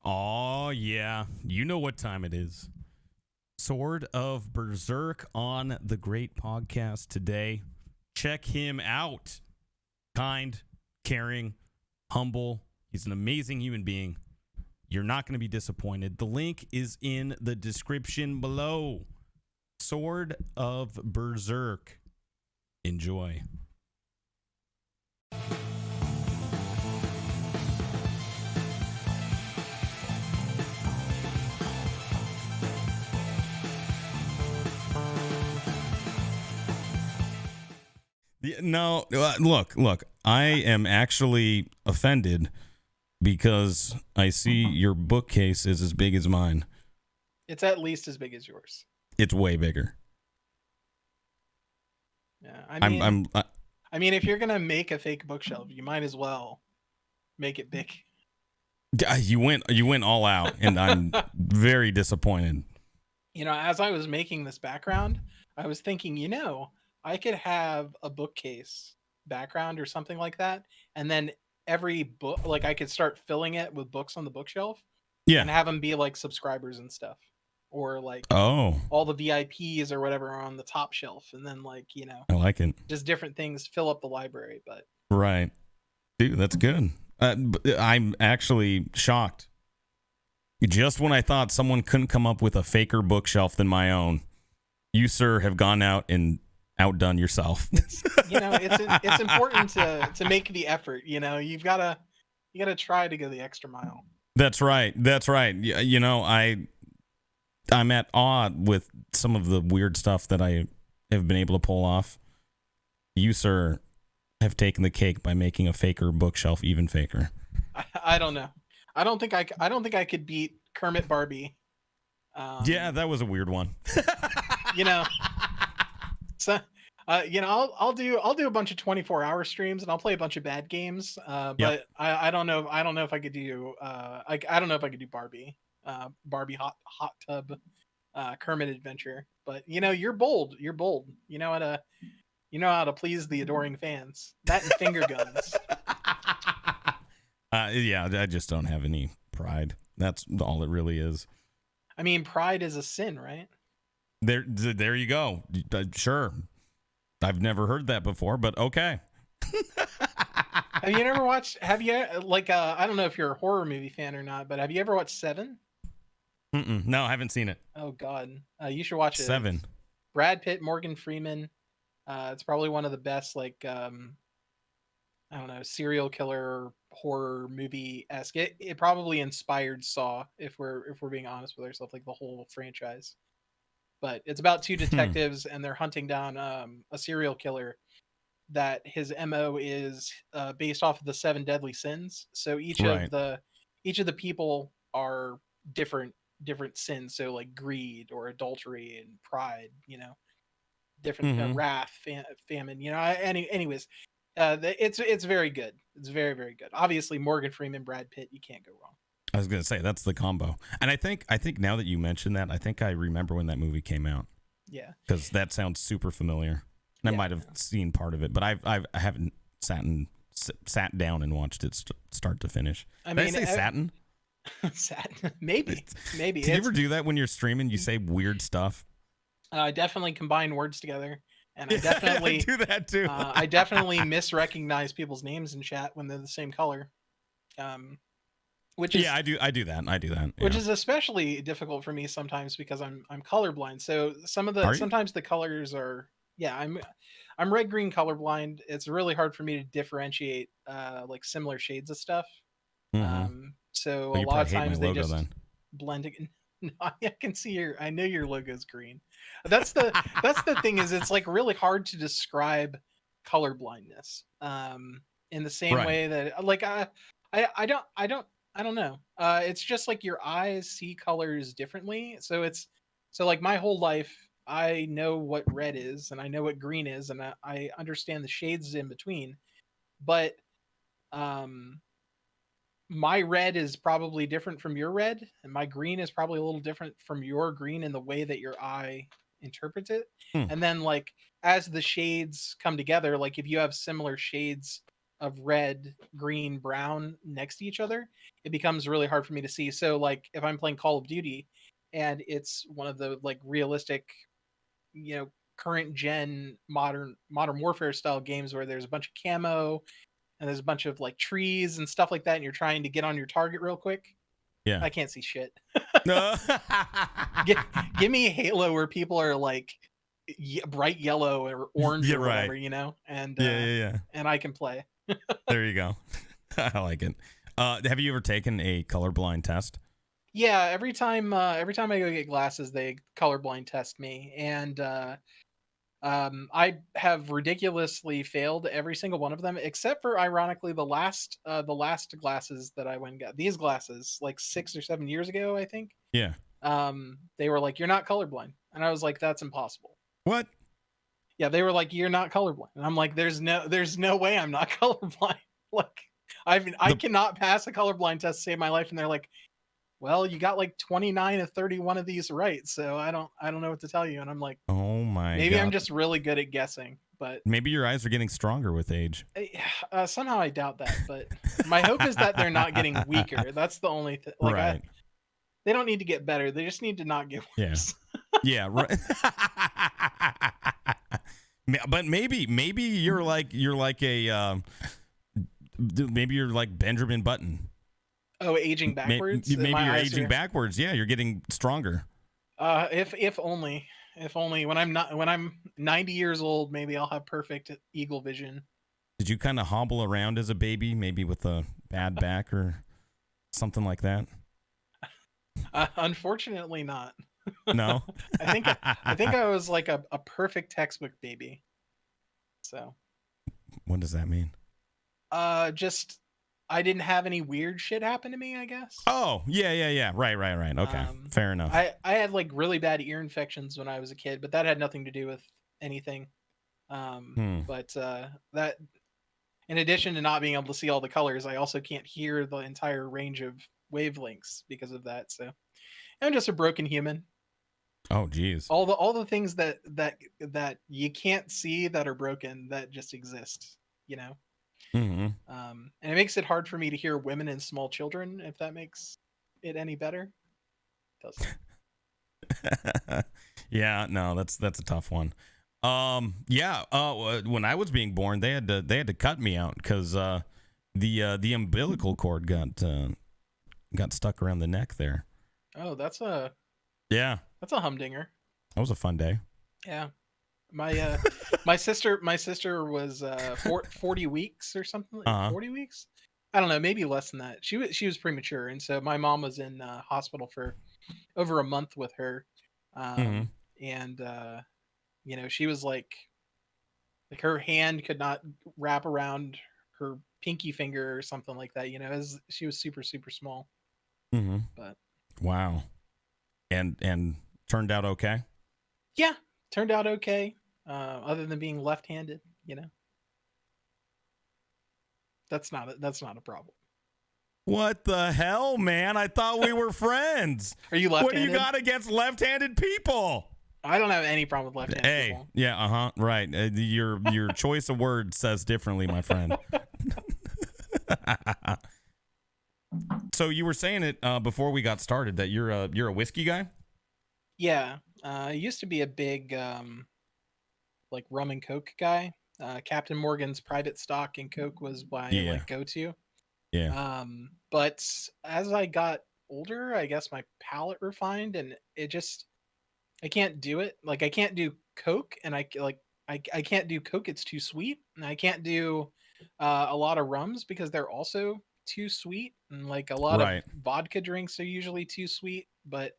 Oh, yeah. You know what time it is. Sword of Berserk on the Great Pogcast today. Check him out. Kind, caring, humble. He's an amazing human being. You're not going to be disappointed. The link is in the description below. Sword of Berserk. Enjoy. No, look. I am actually offended because I see your bookcase is as big as mine. It's at least as big as yours. It's way bigger. Yeah, I mean, if you're gonna make a fake bookshelf, you might as well make it big. You went all out, and I'm very disappointed. As I was making this background, I was thinking, I could have a bookcase background or something like that, and then every book, like I could start filling it with books on the bookshelf, and have them be like subscribers and stuff, or like all the VIPs or whatever are on the top shelf, and then I like it. Just different things fill up the library. But right, dude, that's good. I'm actually shocked. Just when I thought someone couldn't come up with a faker bookshelf than my own, you, sir, have gone out and outdone yourself. It's important to make the effort. You've gotta try to go the extra mile. That's right. I'm at awe with some of the weird stuff that I have been able to pull off. You, sir, have taken the cake by making a faker bookshelf even faker. I don't know. I don't think I could beat Kermit Barbie. Yeah, that was a weird one. So, I'll do a bunch of 24-hour streams and I'll play a bunch of bad games. But I don't know. I don't know if I could do. I don't know if I could do Barbie. Barbie hot tub, Kermit adventure. But you're bold. You're bold. You know how to please the adoring fans. That and finger guns. Yeah, I just don't have any pride. That's all it really is. I mean, pride is a sin, right? There you go. Sure. I've never heard that before, but okay. Have you ever watched? I don't know if you're a horror movie fan or not, but have you ever watched Seven? No, I haven't seen it. Oh God, you should watch it. Seven. It's Brad Pitt, Morgan Freeman. It's probably one of the best, I don't know, serial killer horror movie-esque. It probably inspired Saw, if we're being honest with ourselves, like the whole franchise. But it's about two detectives and they're hunting down a serial killer that his MO is based off of the 7 deadly sins. So each of the people are different sins. So like greed or adultery and pride, different wrath, famine, anyways. It's very good. It's very, very good. Obviously, Morgan Freeman, Brad Pitt, you can't go wrong. I was gonna say that's the combo, and I think now that you mentioned that, I think I remember when that movie came out. Yeah, because that sounds super familiar, and I might have seen part of it, but I haven't sat down and watched it start to finish. Did I say satin? Satin, maybe. Do you ever do that when you're streaming? You say weird stuff. I definitely combine words together. And I definitely do that too. I definitely misrecognize people's names in chat when they're the same color. Which is I do that. Which is especially difficult for me sometimes because I'm colorblind. So sometimes the colors are I'm red green colorblind. It's really hard for me to differentiate like similar shades of stuff. So a lot of times they just blend it. No, I can see I know your logo's green. That's the thing is it's like really hard to describe color blindness. In the same way that like I don't know. It's just like your eyes see colors differently. So like my whole life I know what red is and I know what green is and I understand the shades in between. But my red is probably different from your red, and my green is probably a little different from your green in the way that your eye interprets it. And then like as the shades come together, like if you have similar shades of red, green, brown next to each other, it becomes really hard for me to see. So like if I'm playing Call of Duty and it's one of the like realistic, current gen modern warfare style games where there's a bunch of camo and there's a bunch of like trees and stuff like that, and you're trying to get on your target real quick, Yeah. I can't see shit. No. Give me Halo where people are like bright yellow or orange or whatever, and and I can play. There you go. I like it. Have you ever taken a colorblind test? Yeah, every time I go get glasses, they colorblind test me, and I have ridiculously failed every single one of them, except for ironically the last glasses that I went and got. These glasses, like 6 or 7 years ago, I think. Yeah. They were like, "You're not colorblind," and I was like, "That's impossible." What? Yeah, they were like, "You're not colorblind," and I'm like, "There's no way I'm not colorblind." Like, I cannot pass a colorblind test to save my life, and they're like, "Well, you got like 29 of 31 of these right, so I don't know what to tell you." And I'm like, "Oh my maybe God. I'm just really good at guessing." But maybe your eyes are getting stronger with age. Somehow I doubt that, but my hope is that they're not getting weaker. That's the only thing. Like, right. They don't need to get better. They just need to not get worse. Yeah. Right. But maybe you're like a maybe you're like Benjamin Button. Oh, aging backwards. Maybe you're aging backwards. Yeah, you're getting stronger. If only when I'm 90 years old, maybe I'll have perfect eagle vision. Did you kind of hobble around as a baby, maybe with a bad back or something like that? Unfortunately, not. No. I think I was like a perfect textbook baby. So. What does that mean? Just I didn't have any weird shit happen to me, I guess. Oh, yeah. Right. Okay. Fair enough. I had like really bad ear infections when I was a kid, but that had nothing to do with anything. But that, in addition to not being able to see all the colors, I also can't hear the entire range of wavelengths because of that. So I'm just a broken human. Oh, geez. All the things that you can't see that are broken that just exist, Mm-hmm. And it makes it hard for me to hear women and small children, if that makes it any better. It doesn't. Yeah, no, that's a tough one. When I was being born, they had to cut me out because the umbilical cord got stuck around the neck there. Oh, that's a humdinger. That was a fun day. Yeah. My sister was 40 weeks or something. 40 weeks? I don't know, maybe less than that. She was premature, and so my mom was in hospital for over a month with her. And she was like her hand could not wrap around her pinky finger or something like that, as she was super, super small. Mm-hmm. But wow. And turned out okay? Yeah, turned out okay. Other than being left-handed, that's not a problem. What the hell, man? I thought we were friends. Are you left-handed? What do you got against left-handed people? I don't have any problem with left-handed people. Yeah, right. Your choice of words says differently, my friend. So you were saying it before we got started that you're a whiskey guy? Yeah, I used to be a big like rum and Coke guy. Captain Morgan's Private Stock and Coke was my like go-to. Yeah. But as I got older, I guess my palate refined, and I can't do it. Like I can't do Coke, and I can't do Coke. It's too sweet, and I can't do a lot of rums because they're also too sweet, and like a lot of vodka drinks are usually too sweet. But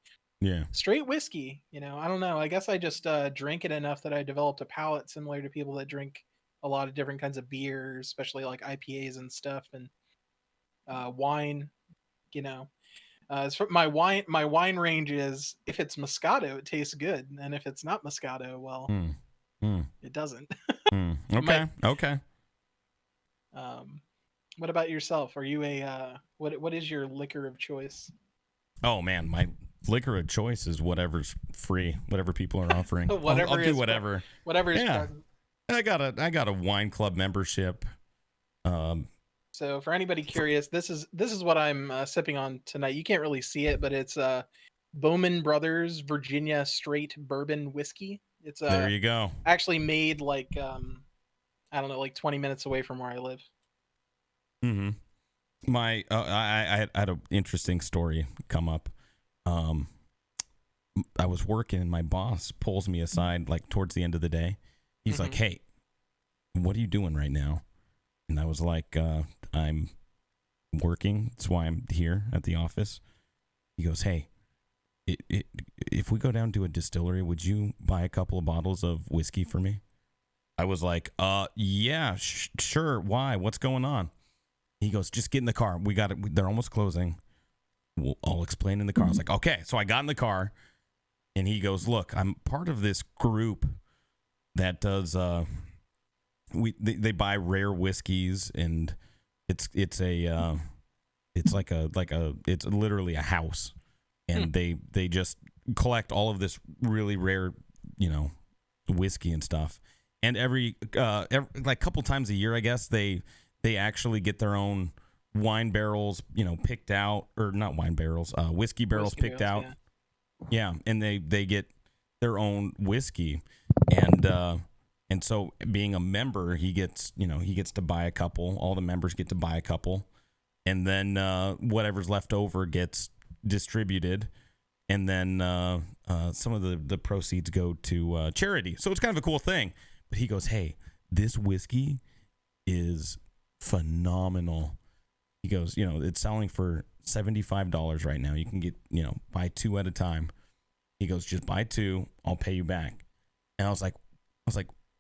straight whiskey, I don't know. I guess I just drank it enough that I developed a palate similar to people that drink a lot of different kinds of beers, especially like IPAs and stuff, and wine. My wine range is, if it's Moscato, it tastes good, and if it's not Moscato, well, it doesn't. Okay. What about yourself? Are you what is your liquor of choice? Oh man, my liquor of choice is whatever's free, whatever people are offering. I'll do whatever. Whatever is present. I got a wine club membership. So for anybody curious, this is what I'm sipping on tonight. You can't really see it, but it's Bowman Brothers Virginia Straight Bourbon Whiskey. It's There you go. actually made like I don't know, like 20 minutes away from where I live. Mm-hmm. I had an interesting story come up. I was working and my boss pulls me aside like towards the end of the day. He's like, "Hey, what are you doing right now?" And I was like, "I'm working. That's why I'm here at the office." He goes, "Hey, if we go down to a distillery, would you buy a couple of bottles of whiskey for me?" I was like, yeah, sure. Why? What's going on?" He goes, "Just get in the car. We got it. They're almost closing. I'll explain in the car." I was like, "Okay." So I got in the car, and he goes, "Look, I'm part of this group that does they buy rare whiskeys, and it's literally a house, and they just collect all of this really rare, whiskey and stuff. And every like couple times a year, I guess they actually get their own wine barrels, picked out, or not wine barrels, whiskey barrels picked out. Yeah, and they get their own whiskey, and so being a member, he gets to buy a couple. All the members get to buy a couple, and then whatever's left over gets distributed, and then some of the proceeds go to charity. So it's kind of a cool thing. But he goes, "Hey, this whiskey is phenomenal." He goes, "It's selling for $75 right now. You can get, buy two at a time." He goes, "Just buy two. I'll pay you back." And I was like,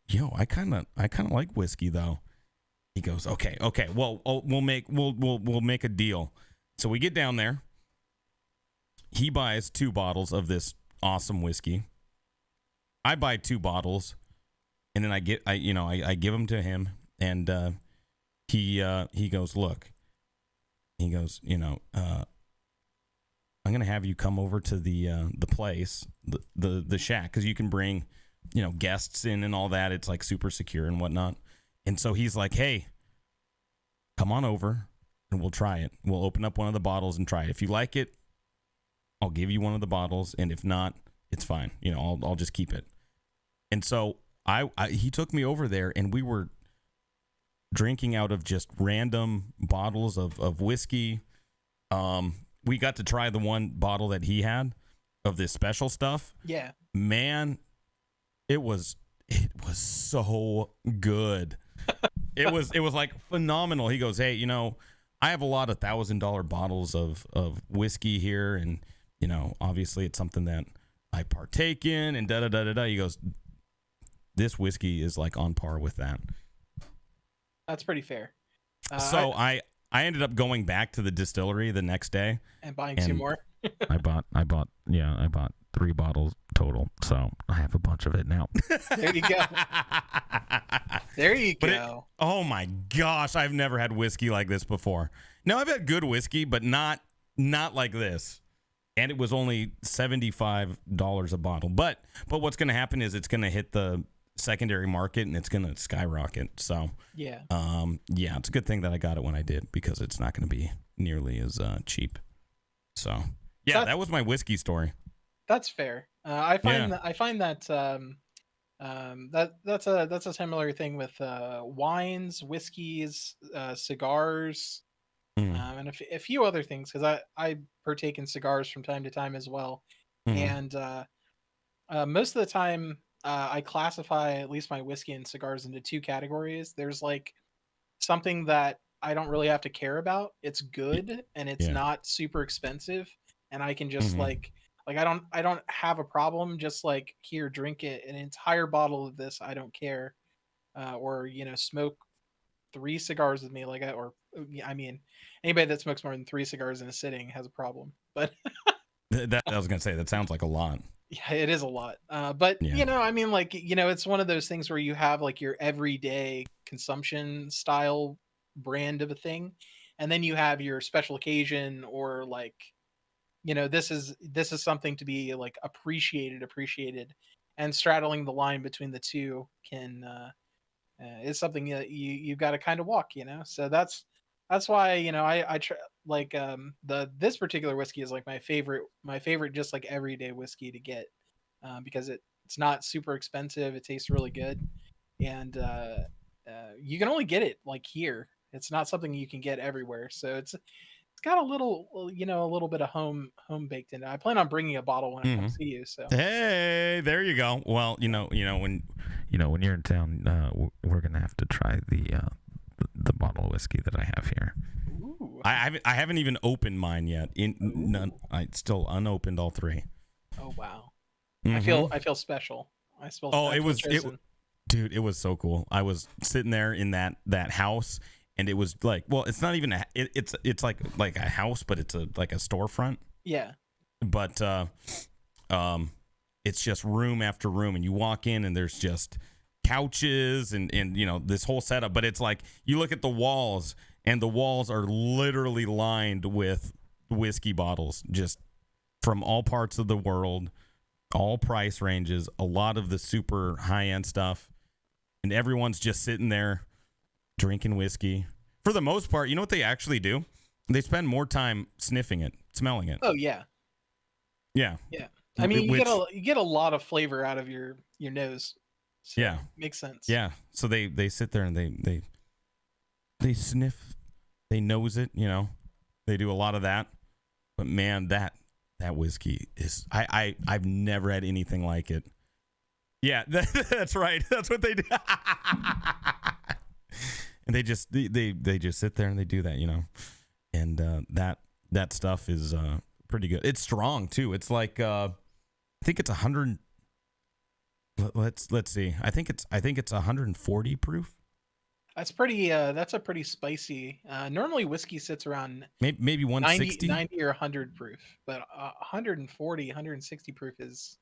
"Yo, I kind of like whiskey though." He goes, "Okay. Well, we'll make a deal." So we get down there. He buys 2 bottles of this awesome whiskey. I buy 2 bottles, and then I give them to him, and he goes, "Look," he goes, "I'm gonna have you come over to the place, the shack, because you can bring, guests in and all that. It's like super secure and whatnot." And so he's like, "Hey, come on over, and we'll try it. We'll open up one of the bottles and try it. If you like it, I'll give you one of the bottles, and if not, it's fine. I'll just keep it." And so he took me over there, and we were drinking out of just random bottles of whiskey. We got to try the one bottle that he had of this special stuff. Yeah, man, it was so good. It was like phenomenal. He goes, "Hey, I have a lot of $1,000 bottles of whiskey here, and obviously it's something that I partake in, and da da da da da." He goes, "This whiskey is like on par with that." That's pretty fair. So I ended up going back to the distillery the next day and buying 2 more. I bought 3 bottles total, so I have a bunch of it now. There you go. There you go. Oh my gosh, I've never had whiskey like this before. Now, I've had good whiskey, but not like this. And it was only $75 a bottle. But what's going to happen is it's going to hit the secondary market, and it's going to skyrocket. So yeah, it's a good thing that I got it when I did, because it's not going to be nearly as cheap. So yeah, that was my whiskey story. That's fair. I find that that's a similar thing with wines, whiskeys, cigars, and a few other things, because I partake in cigars from time to time as well. And most of the time, I classify at least my whiskey and cigars into 2 categories. There's like something that I don't really have to care about. It's good, and it's not super expensive, and I can just like I don't have a problem just like, here, drink it, an entire bottle of this, I don't care. Or smoke 3 cigars with me, I mean, anybody that smokes more than 3 cigars in a sitting has a problem. But that I was gonna say, that sounds like a lot. Yeah, it is a lot. But I mean, it's one of those things where you have like your everyday consumption style brand of a thing, and then you have your special occasion, or like, this is something to be like appreciated, and straddling the line between the two can It's something that you've got to kind of walk, So that's why I try like this particular whiskey is like my favorite just like everyday whiskey to get, because it's not super expensive. It tastes really good, and you can only get it like here. It's not something you can get everywhere, so it's got a little a little bit of home baked in it. I plan on bringing a bottle when I come see you. So hey, there you go. Well, when you're in town, we're gonna have to try the bottle of whiskey that I have here. Ooh. I haven't even opened mine yet. It's still unopened, all three. Oh wow. Mm-hmm. I feel special. Dude, it was so cool. I was sitting there in that house, and it was like, well, it's not even it's like a house, but it's like a storefront. Yeah. But it's just room after room, and you walk in, and there's just couches and this whole setup. But it's like you look at the walls, and the walls are literally lined with whiskey bottles, just from all parts of the world, all price ranges, a lot of the super high-end stuff, and everyone's just sitting there drinking whiskey. For the most part, you know what they actually do? They spend more time sniffing it, smelling it. Oh yeah. Yeah. Yeah. I mean, you get a lot of flavor out of your nose. So yeah. Makes sense. Yeah. So they sit there and they sniff, they nose it, They do a lot of that. But man, that whiskey is I've never had anything like it. Yeah, that's right. That's what they do. And they just sit there and they do that, And that stuff is pretty good. It's strong too. It's like I think it's 100. Let's see. I think it's 140 proof. That's pretty. That's a pretty spicy. Normally whiskey sits around maybe 160, 90 or 100 proof, but 140, 160 proof is.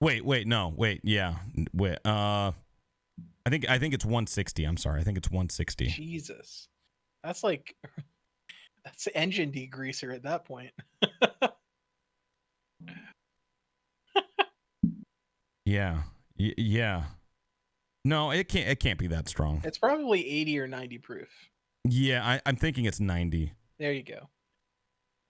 Wait, no, wait, yeah, wait. I think it's 160. I'm sorry. I think it's 160. Jesus, that's like that's engine degreaser at that point. Yeah. Yeah. No, it can't be that strong. It's probably 80 or 90 proof. Yeah, I'm thinking it's 90. There you go.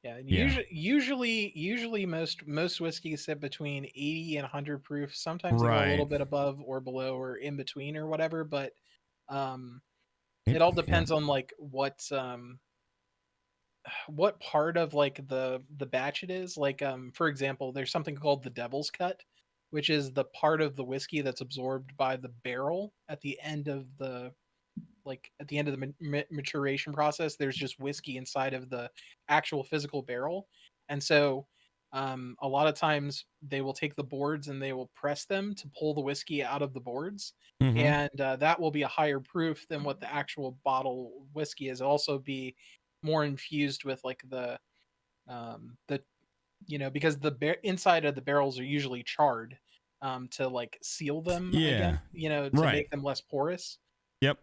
Yeah, Yeah. usually most whiskeys sit between 80 and 100 proof. Sometimes they go a little bit above or below or in between or whatever, but it all depends on like what part of like the batch it is. Like for example, there's something called the devil's cut, which is the part of the whiskey that's absorbed by the barrel at the end of the maturation process. There's just whiskey inside of the actual physical barrel, and so a lot of times they will take the boards and they will press them to pull the whiskey out of the boards, and that will be a higher proof than what the actual bottle whiskey is. It'll also be more infused with like the because the inside of the barrels are usually charred to like seal them again, to make them less porous. Yep.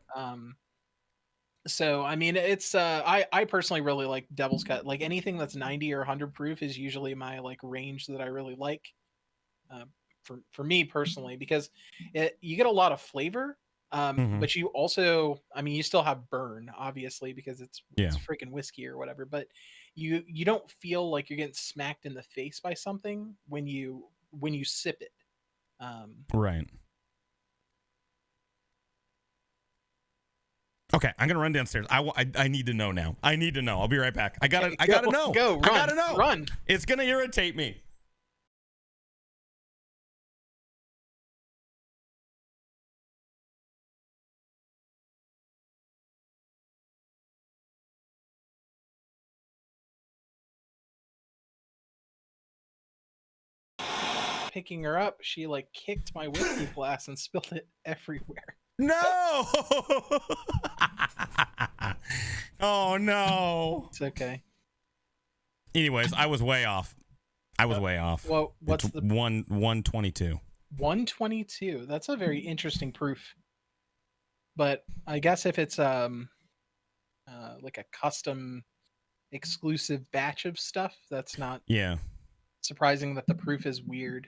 So I mean, it's I personally really like devil's cut. Like anything that's 90 or 100 proof is usually my like range that I really like. For me personally, because you get a lot of flavor, but you also, I mean, you still have burn, obviously, because it's freaking whiskey or whatever. But you don't feel like you're getting smacked in the face by something when you sip it. Right. Okay, I'm gonna run downstairs. I need to know now. I need to know. I'll be right back. I gotta know. Go. Run, I gotta know. Run. It's gonna irritate me. Picking her up, she like kicked my whiskey glass and spilled it everywhere. No. Oh no. It's okay. Anyways, I was way off. Well, what's it's 122? 122. That's a very interesting proof. But I guess if it's like a custom exclusive batch of stuff, that's not surprising that the proof is weird.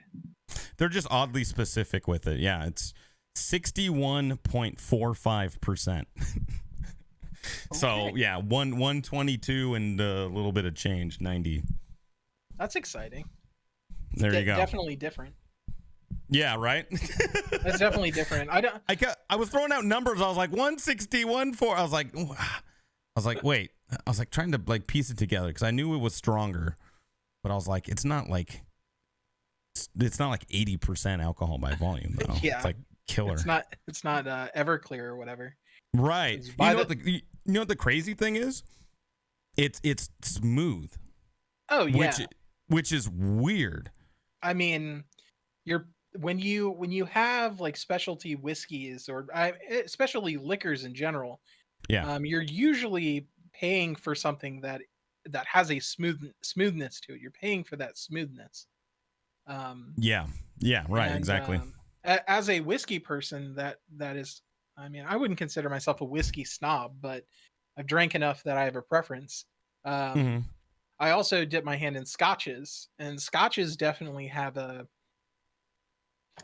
They're just oddly specific with it. Yeah, it's 61.45%. So yeah, 122 and a little bit of change, 90. That's exciting. There you go. Definitely different. Yeah, right. That's definitely different. I was throwing out numbers. I was like 161 4. I was like, wait. I was like trying to like piece it together because I knew it was stronger, but I was like, it's not like 80% alcohol by volume though. Yeah, it's like killer. It's not Everclear or whatever. Right. You know what the crazy thing is? It's smooth. Oh yeah. Which is weird. I mean, when you have like specialty whiskeys or especially liquors in general, yeah, you're usually paying for something that has a smoothness to it. You're paying for that smoothness. Yeah, right, and, exactly. As a whiskey person, that is, I mean, I wouldn't consider myself a whiskey snob, but I've drank enough that I have a preference. I also dip my hand in scotches, and scotches definitely have a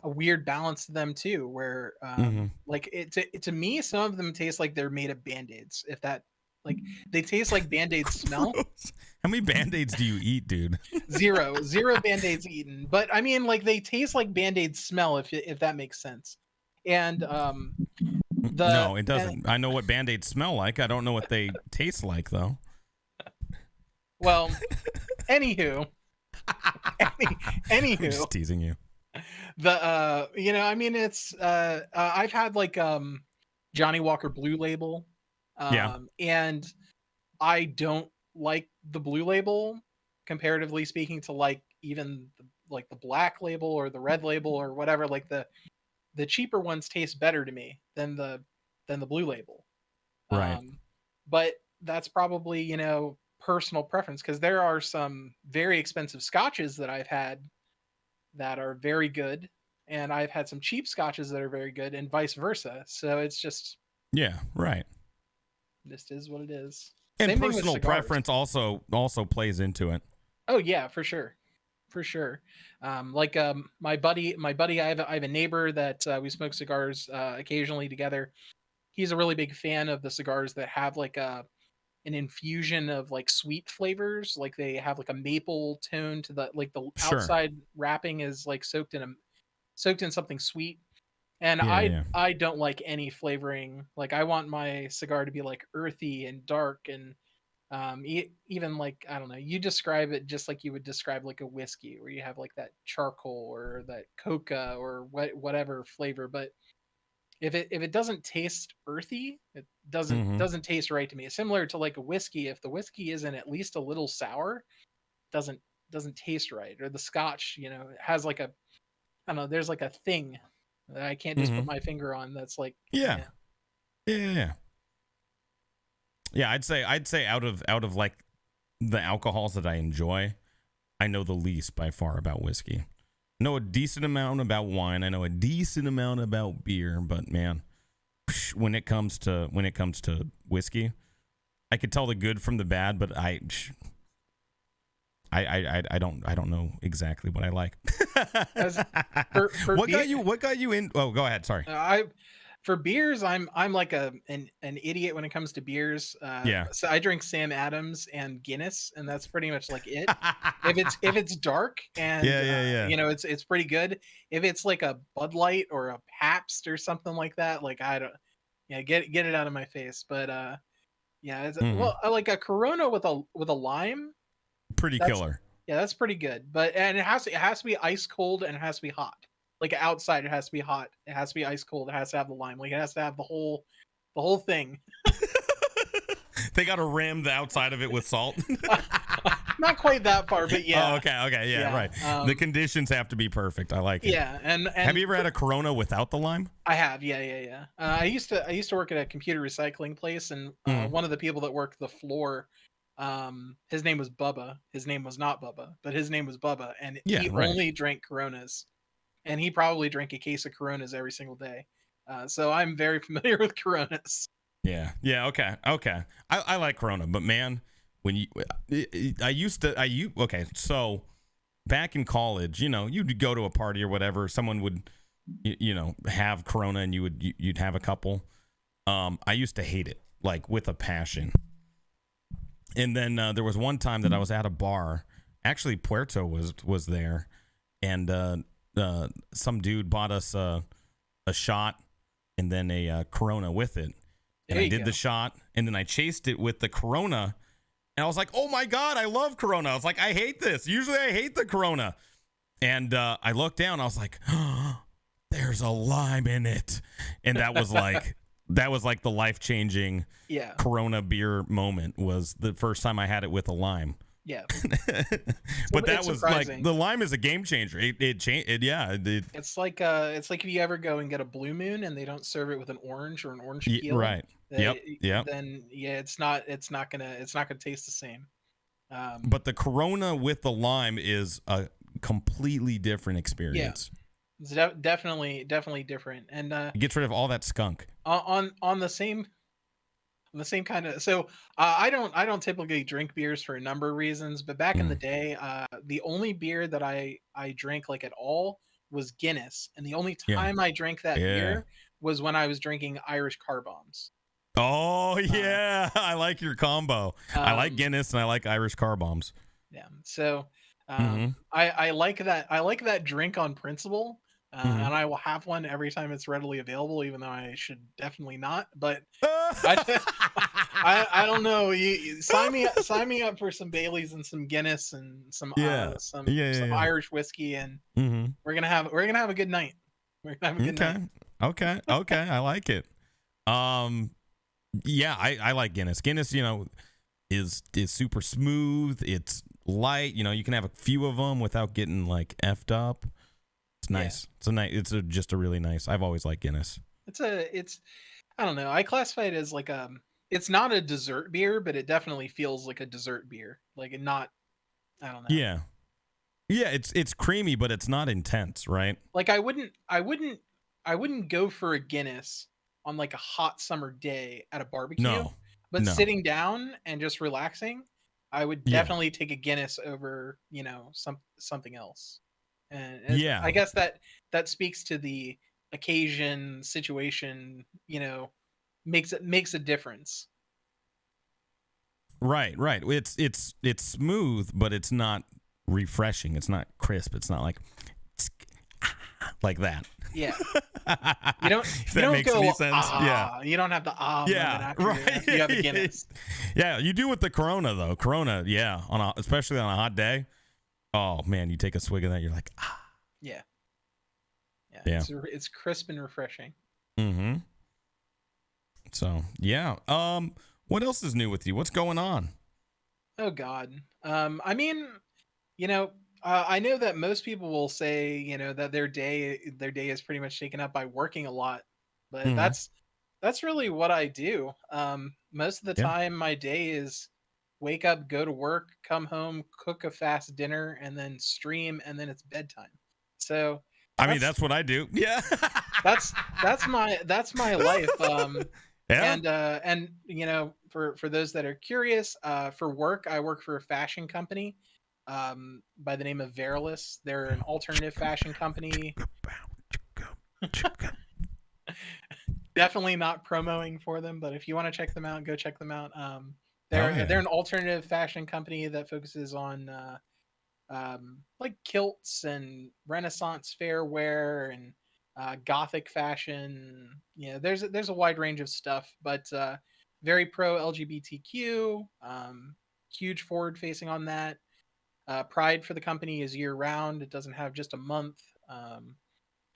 weird balance to them too, where like to me, some of them taste like they're made of Band-Aids. If that, like, they taste like Band-Aids smell. How many Band-Aids do you eat, dude? Zero Band-Aids eaten. But I mean, like, they taste like Band-Aids smell, if that makes sense. And no, it doesn't. I know what Band-Aids smell like. I don't know what they taste like, though. Well, anywho, I'm just teasing you. I mean, it's I've had like Johnny Walker Blue Label, and I don't like the Blue Label comparatively speaking to like even like the Black Label or the Red Label or whatever. Like the cheaper ones taste better to me than the Blue Label, right? But that's probably personal preference, because there are some very expensive scotches that I've had that are very good, and I've had some cheap scotches that are very good, and vice versa. So it's just right. This is what it is. And same personal preference also plays into it. Oh yeah, for sure. My buddy, I have a neighbor that we smoke cigars occasionally together. He's a really big fan of the cigars that have like an infusion of like sweet flavors. Like they have like a maple tone to the outside wrapping is like soaked in something sweet. And I don't like any flavoring. Like I want my cigar to be like earthy and dark, and even like, I don't know, you describe it just like you would describe like a whiskey, where you have like that charcoal or that coca or whatever flavor. But if it doesn't taste earthy, it doesn't taste right to me. It's similar to like a whiskey. If the whiskey isn't at least a little sour, doesn't taste right. Or the scotch, it has like a, I don't know, there's like a thing that I can't just put my finger on. That's like yeah. I'd say out of like the alcohols that I enjoy, I know the least by far about whiskey. I know a decent amount about wine. I know a decent amount about beer, but man, when it comes to whiskey, I could tell the good from the bad, but I don't know exactly what I like. What got you in? Oh, go ahead. Sorry. For beers, I'm like an idiot when it comes to beers. So I drink Sam Adams and Guinness, and that's pretty much like it. if it's dark and it's pretty good. If it's like a Bud Light or a Pabst or something like that, like I don't, get it out of my face. But well, I like a Corona with a lime. Pretty killer. Yeah, that's pretty good. But and it has to be ice cold, and it has to be hot. Like outside, it has to be hot. It has to be ice cold. It has to have the lime. Like it has to have the whole thing. They got to ram the outside of it with salt. Not quite that far, but yeah. Oh, okay, yeah, right. The conditions have to be perfect. I like it. Yeah, and have you ever had a Corona without the lime? I have. Yeah. I used to work at a computer recycling place, and one of the people that worked the floor, his name was Bubba. His name was not Bubba, but his name was Bubba, and he only drank Coronas. And he probably drank a case of Coronas every single day. So I'm very familiar with Coronas. Yeah. Okay. I like Corona, but man, so back in college, you'd go to a party or whatever, someone would have Corona and you'd have a couple. I used to hate it, like with a passion. And then there was one time that I was at a bar. Actually, Puerto was there, and some dude bought us a shot and then a Corona with it. And I did the shot, and then I chased it with the Corona, and I was like, "Oh my god, I love Corona!" I was like, "I hate this. Usually, I hate the Corona." And I looked down, I was like, oh, "There's a lime in it," and that was like the life-changing Corona beer moment. Was the first time I had it with a lime. Yeah, but that was surprising. Like the lime is a game changer. It changed. Yeah, it's like if you ever go and get a Blue Moon and they don't serve it with an orange or an orange peel, right? Yep. Then it's not gonna taste the same. But the Corona with the lime is a completely different experience. Yeah, it's definitely different, and it gets rid of all that skunk. On the same kind of. So I don't typically drink beers for a number of reasons, but back in the day, the only beer that I drank like at all was Guinness, and the only time I drank that beer was when I was drinking Irish car bombs. Oh yeah, I like your combo. I like Guinness and I like Irish car bombs. Yeah, so I like that. I like that drink on principle, and I will have one every time it's readily available, even though I should definitely not. But I don't know. You sign me up for some Baileys and some Guinness and some Irish whiskey, and we're gonna have a good night. We're gonna have a good night. Okay. I like it. Yeah, I like Guinness. Guinness, is super smooth. It's light. You can have a few of them without getting like effed up. It's nice. Yeah. It's just a really nice. I've always liked Guinness. It's I don't know. I classify it as like it's not a dessert beer, but it definitely feels like a dessert beer. Like I don't know. Yeah. Yeah, it's creamy, but it's not intense, right? Like I wouldn't go for a Guinness on like a hot summer day at a barbecue. No. But sitting down and just relaxing, I would definitely take a Guinness over, something else. And I guess that speaks to the occasion, situation, makes a difference. Right. It's smooth, but it's not refreshing. It's not crisp. It's not like that. Yeah. You don't makes go, any sense. Yeah. You don't have the right. You have a Guinness. Yeah, you do with the Corona though. Corona, especially on a hot day. Oh man, you take a swig of that, you're like, ah. Yeah. It's crisp and refreshing. Mm-hmm. So yeah. What else is new with you? What's going on? Oh God. I mean, I know that most people will say, that their day is pretty much taken up by working a lot, but that's really what I do. Most of the time, my day is wake up, go to work, come home, cook a fast dinner, and then stream, and then it's bedtime. So that's what I do. Yeah, that's my life. And for those that are curious, for work, I work for a fashion company. By the name of Verilus. They're an alternative fashion company. Definitely not promoting for them, but if you want to check them out, go check them out. They're an alternative fashion company that focuses on like kilts and Renaissance fair wear and gothic fashion. There's a wide range of stuff, but very pro LGBTQ. Huge forward facing on that. Pride for the company is year round. It doesn't have just a month.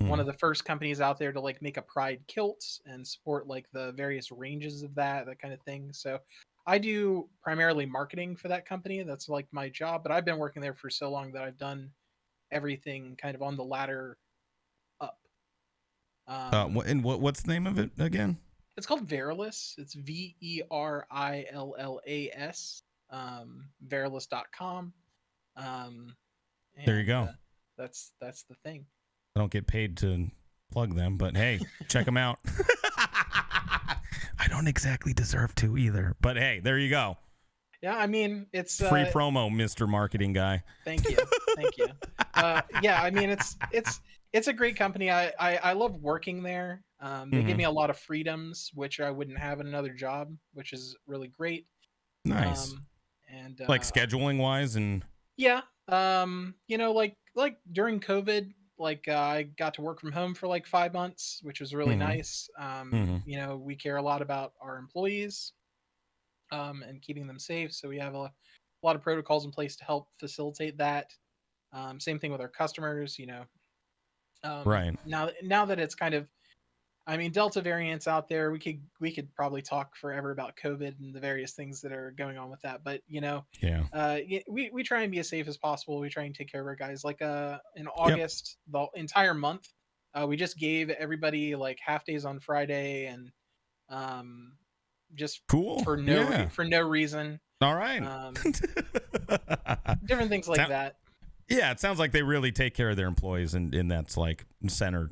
One of the first companies out there to make a Pride kilt and support the various ranges of that kind of thing. So I do primarily marketing for that company. That's my job, but I've been working there for so long that I've done everything kind of on the ladder up. What's the name of it again? It's called Verilus. It's VERILLAS. Verilus.com. There you go. That's the thing. I don't get paid to plug them, but hey, check them out. I don't exactly deserve to either, but hey, there you go. Yeah, I mean, it's free promo, Mr. Marketing Guy. Thank you. Yeah, I mean, it's it's a great company. I love working there. They give Mhm. me a lot of freedoms, which I wouldn't have in another job, which is really great. Nice. Um, and Like scheduling wise and yeah, like during COVID, like I got to work from home for like 5 months, which was really mhm. nice. Mhm. We care a lot about our employees, and keeping them safe, so we have a lot of protocols in place to help facilitate that. Same thing with our customers. Right. Now that it's kind of, I mean, Delta variants out there. We could probably talk forever about COVID and the various things that are going on with that. But Yeah. we try and be as safe as possible. We try and take care of our guys. Like in Yep. August, the entire month, we just gave everybody like half days on Friday, and um, just Cool. Yeah. for no reason. All right. Um, Different things like that. Yeah, it sounds like they really take care of their employees, and that's like center,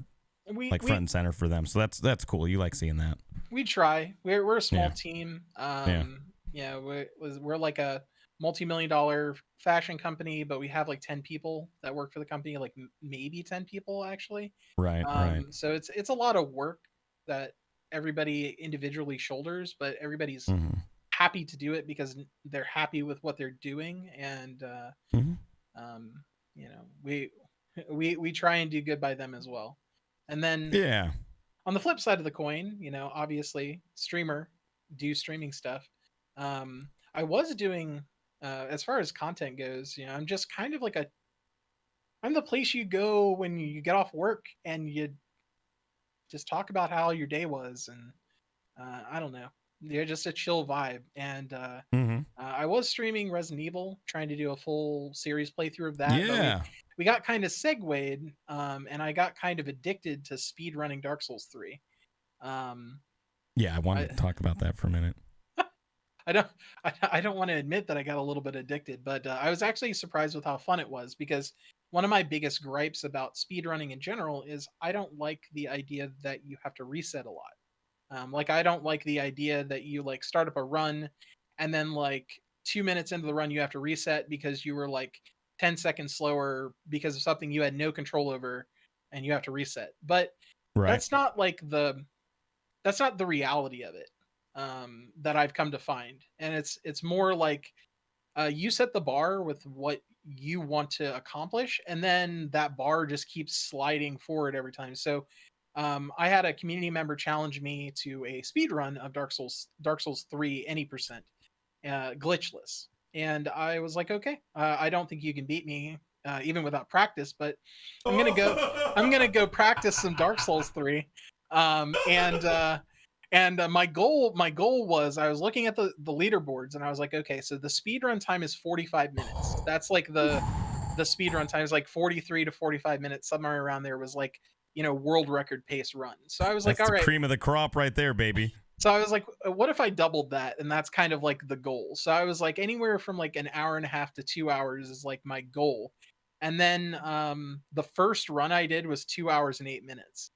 We like front and center for them. So that's cool. You like seeing that. we try. We're a small Yeah. team. Yeah. Yeah, we're like a multi-million-dollar fashion company, but we have like 10 people that work for the company, like maybe 10 people actually. Right. Right. So it's a lot of work that everybody individually shoulders, but everybody's Mm-hmm. happy to do it because they're happy with what they're doing, and Mm-hmm. um, we try and do good by them as well. And then Yeah. on the flip side of the coin, obviously do streaming stuff. I was doing, as far as content goes, I'm just kind of like I'm the place you go when you get off work and you just talk about how your day was, and I don't know, you're just a chill vibe. And Mm-hmm. I was streaming Resident Evil, trying to do a full series playthrough of that, but we Yeah. we got kind of segued, and I got kind of addicted to speed running Dark Souls 3. Um, Yeah. I I wanted to talk about that for a minute. I don't I don't want to admit that I got a little bit addicted, but I was actually surprised with how fun it was, because one of my biggest gripes about speedrunning in general is I don't like the idea that you have to reset a lot. Like I don't like the idea that you like start up a run and then like 2 minutes into the run you have to reset because you were like 10 seconds slower because of something you had no control over, and you have to reset. But Right. that's not like that's not the reality of it, that I've come to find. And it's more like, you set the bar with what you want to accomplish, and then that bar just keeps sliding forward every time. So I had a community member challenge me to a speed run of Dark Souls 3 any percent, glitchless. And I was like, okay, I don't think you can beat me, even without practice, but I'm gonna go practice some Dark Souls 3. And my goal was, I was looking at the leaderboards, and I was like, okay, so the speed run time is 45 minutes. That's like the speed run time is like 43 to 45 minutes, somewhere around there was like, world record pace run. So I was like, That's all the right. cream of the crop right there, baby. So I was like, what if I doubled that? And that's kind of like the goal. So I was like, anywhere from like an hour and a half to 2 hours is like my goal. And then the first run I did was 2 hours and 8 minutes.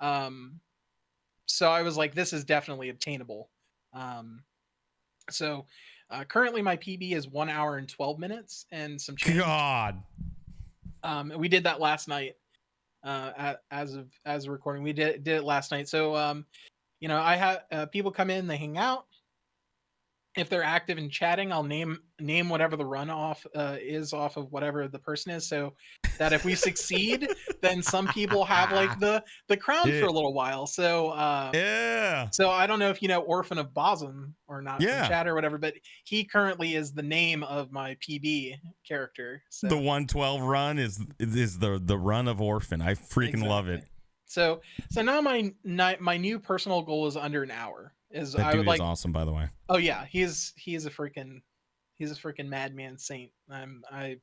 Um, so I was like, this is definitely obtainable. Um, so currently my PB is 1 hour and 12 minutes and some change. God. We did that last night. As of recording, we did it last night. So I have people come in, they hang out. If they're active and chatting, I'll name whatever the runoff is off of whatever the person is, so that if we succeed, then some people have like the crown for a little while. So Yeah. so I don't know if you know Orphan of Bosm or not from Yeah. chat or whatever, but he currently is the name of my PB character. So The 112 run is the run of Orphan. I freaking love it. So now my new personal goal is under an hour. Is That I dude would is like. awesome, by the way. Oh yeah, he's a freaking madman saint. I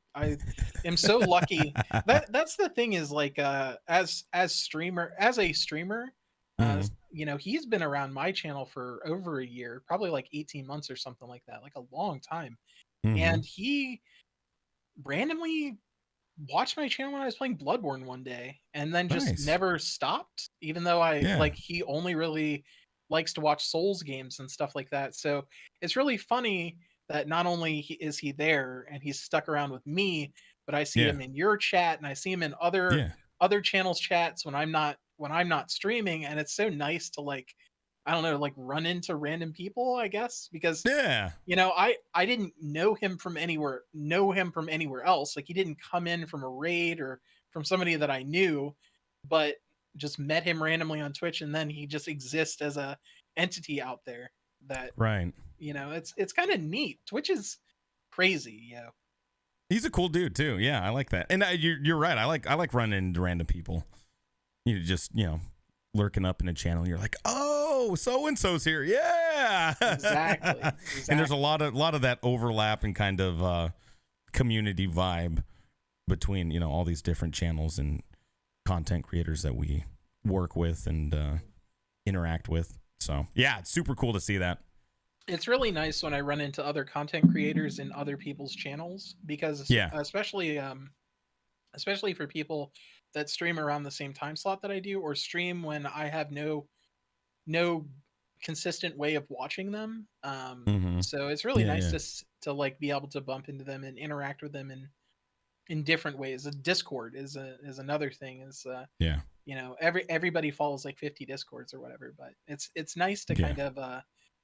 am so lucky. That's the thing, is like as a streamer, Mhm. he's been around my channel for over a year, probably like 18 months or something like that, like a long time. Mhm. And he randomly watched my channel when I was playing Bloodborne one day, and then just Nice. never stopped, even though Yeah. like he only really likes to watch Souls games and stuff like that. So it's really funny that not only is he there and he's stuck around with me, but I see Yeah. him in your chat, and I see him in other Yeah. other channels chats when I'm not streaming, and it's so nice to like, I don't know, like run into random people, I guess, because Yeah. I didn't know him from anywhere else. Like he didn't come in from a raid or from somebody that I knew, but just met him randomly on Twitch, and then he just exists as a entity out there that, Right. it's kind of neat. Twitch is crazy, He's a cool dude too. Yeah, I like that. And you're right. I like running into random people. You just lurking up in a channel. You're like, oh, so and so's here. Yeah. Exactly. And there's a lot of that overlap and kind of community vibe between all these different channels and content creators that we work with and interact with. So yeah, it's super cool to see that. It's really nice when I run into other content creators in other people's channels, because especially for people that stream around the same time slot that I do, or stream when I have no consistent way of watching them. So it's really nice to like be able to bump into them and interact with them in different ways. Discord is another thing. Everybody follows like 50 Discords or whatever, but it's nice to kind of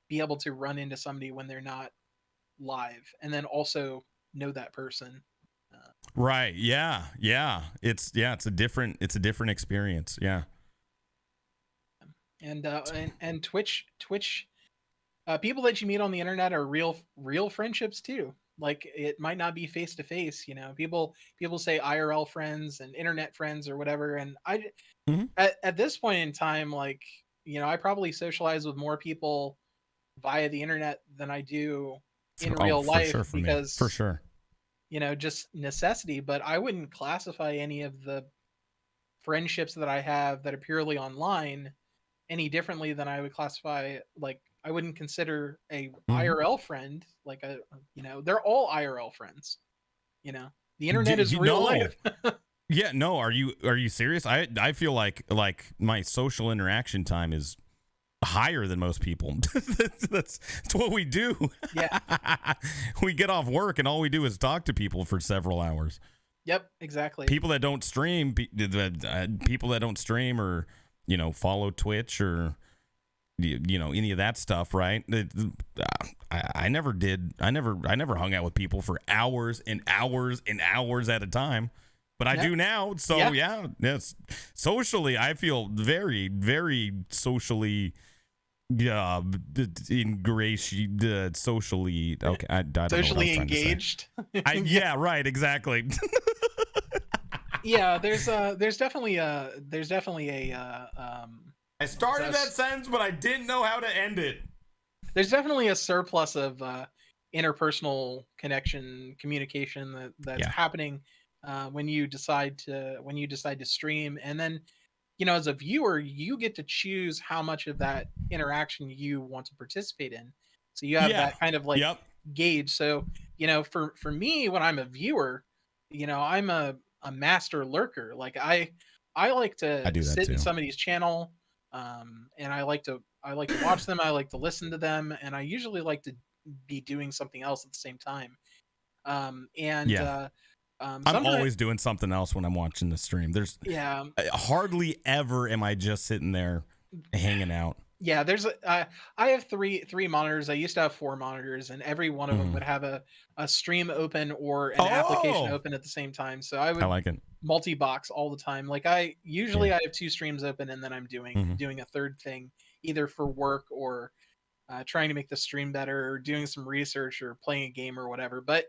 be able to run into somebody when they're not live, and then also know that person. Right. Yeah. It's a different experience. Yeah. And Twitch people that you meet on the internet are real friendships too. Like it might not be face to face, people say IRL friends and internet friends or whatever. And at this point in time, like, I probably socialize with more people via the internet than I do in real life, because for sure, just necessity. But I wouldn't classify any of the friendships that I have that are purely online any differently than I would classify, like, I wouldn't consider a IRL friend like they're all IRL friends. The internet is real life. Yeah, no, are you serious? I feel like my social interaction time is higher than most people. that's what we do. Yeah. We get off work and all we do is talk to people for several hours. Yep, exactly. People that don't stream or follow Twitch or any of that stuff, right? I never hung out with people for hours and hours and hours at a time. But I do now. So yes. Socially, I feel very, very socially socially okay. I don't socially know engaged. Yeah, right, exactly. Yeah, there's definitely a I started that sentence, but I didn't know how to end it. There's definitely a surplus of interpersonal communication that's happening when you decide to stream. And then as a viewer, you get to choose how much of that interaction you want to participate in, so you have that kind of like gauge. So for me, when I'm a viewer, I'm a master lurker. Like I like to sit in somebody's channel, and I like to watch them, I like to listen to them, and I usually like to be doing something else at the same time. I'm always doing something else when I'm watching the stream. There's hardly ever am I just sitting there hanging out. Yeah, there's I have three monitors. I used to have 4 monitors, and every one of them would have a stream open or an application open at the same time. So I like it. Multi-box all the time. Like I have 2 streams open, and then I'm doing a third thing, either for work or trying to make the stream better, or doing some research, or playing a game or whatever. But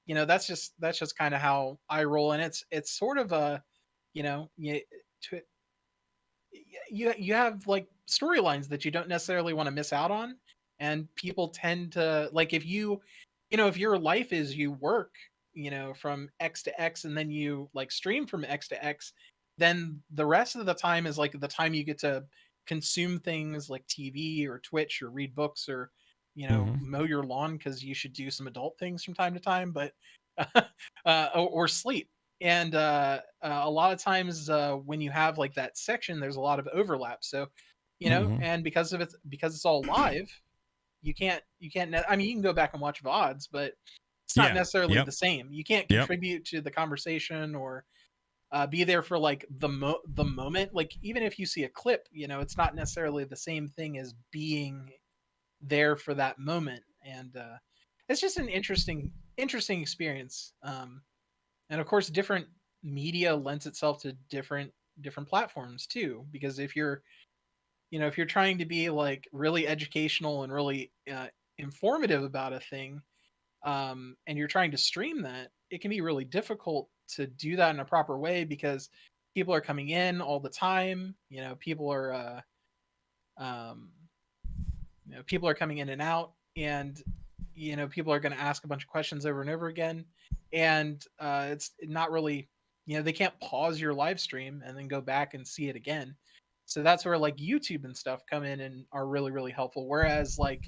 that's just kind of how I roll. And it's sort of a you have like storylines that you don't necessarily want to miss out on, and people tend to like, if if your life is you work from X to X, and then you like stream from X to X, then the rest of the time is like the time you get to consume things like TV or Twitch or read books or mow your lawn, because you should do some adult things from time to time, but or sleep. And a lot of times when you have like that section, there's a lot of overlap. So and because it's all live, you can't I mean, you can go back and watch VODs, but it's not necessarily the same. You can't contribute to the conversation or be there for like the moment. Like even if you see a clip, it's not necessarily the same thing as being there for that moment. And it's just an interesting experience. And of course, different media lends itself to different platforms too. Because if you're trying to be like really educational and really informative about a thing, and you're trying to stream that, it can be really difficult to do that in a proper way because people are coming in all the time. Um, people are coming in and out, and people are going to ask a bunch of questions over and over again, and it's not really, they can't pause your live stream and then go back and see it again. So that's where like YouTube and stuff come in and are really really helpful. Whereas like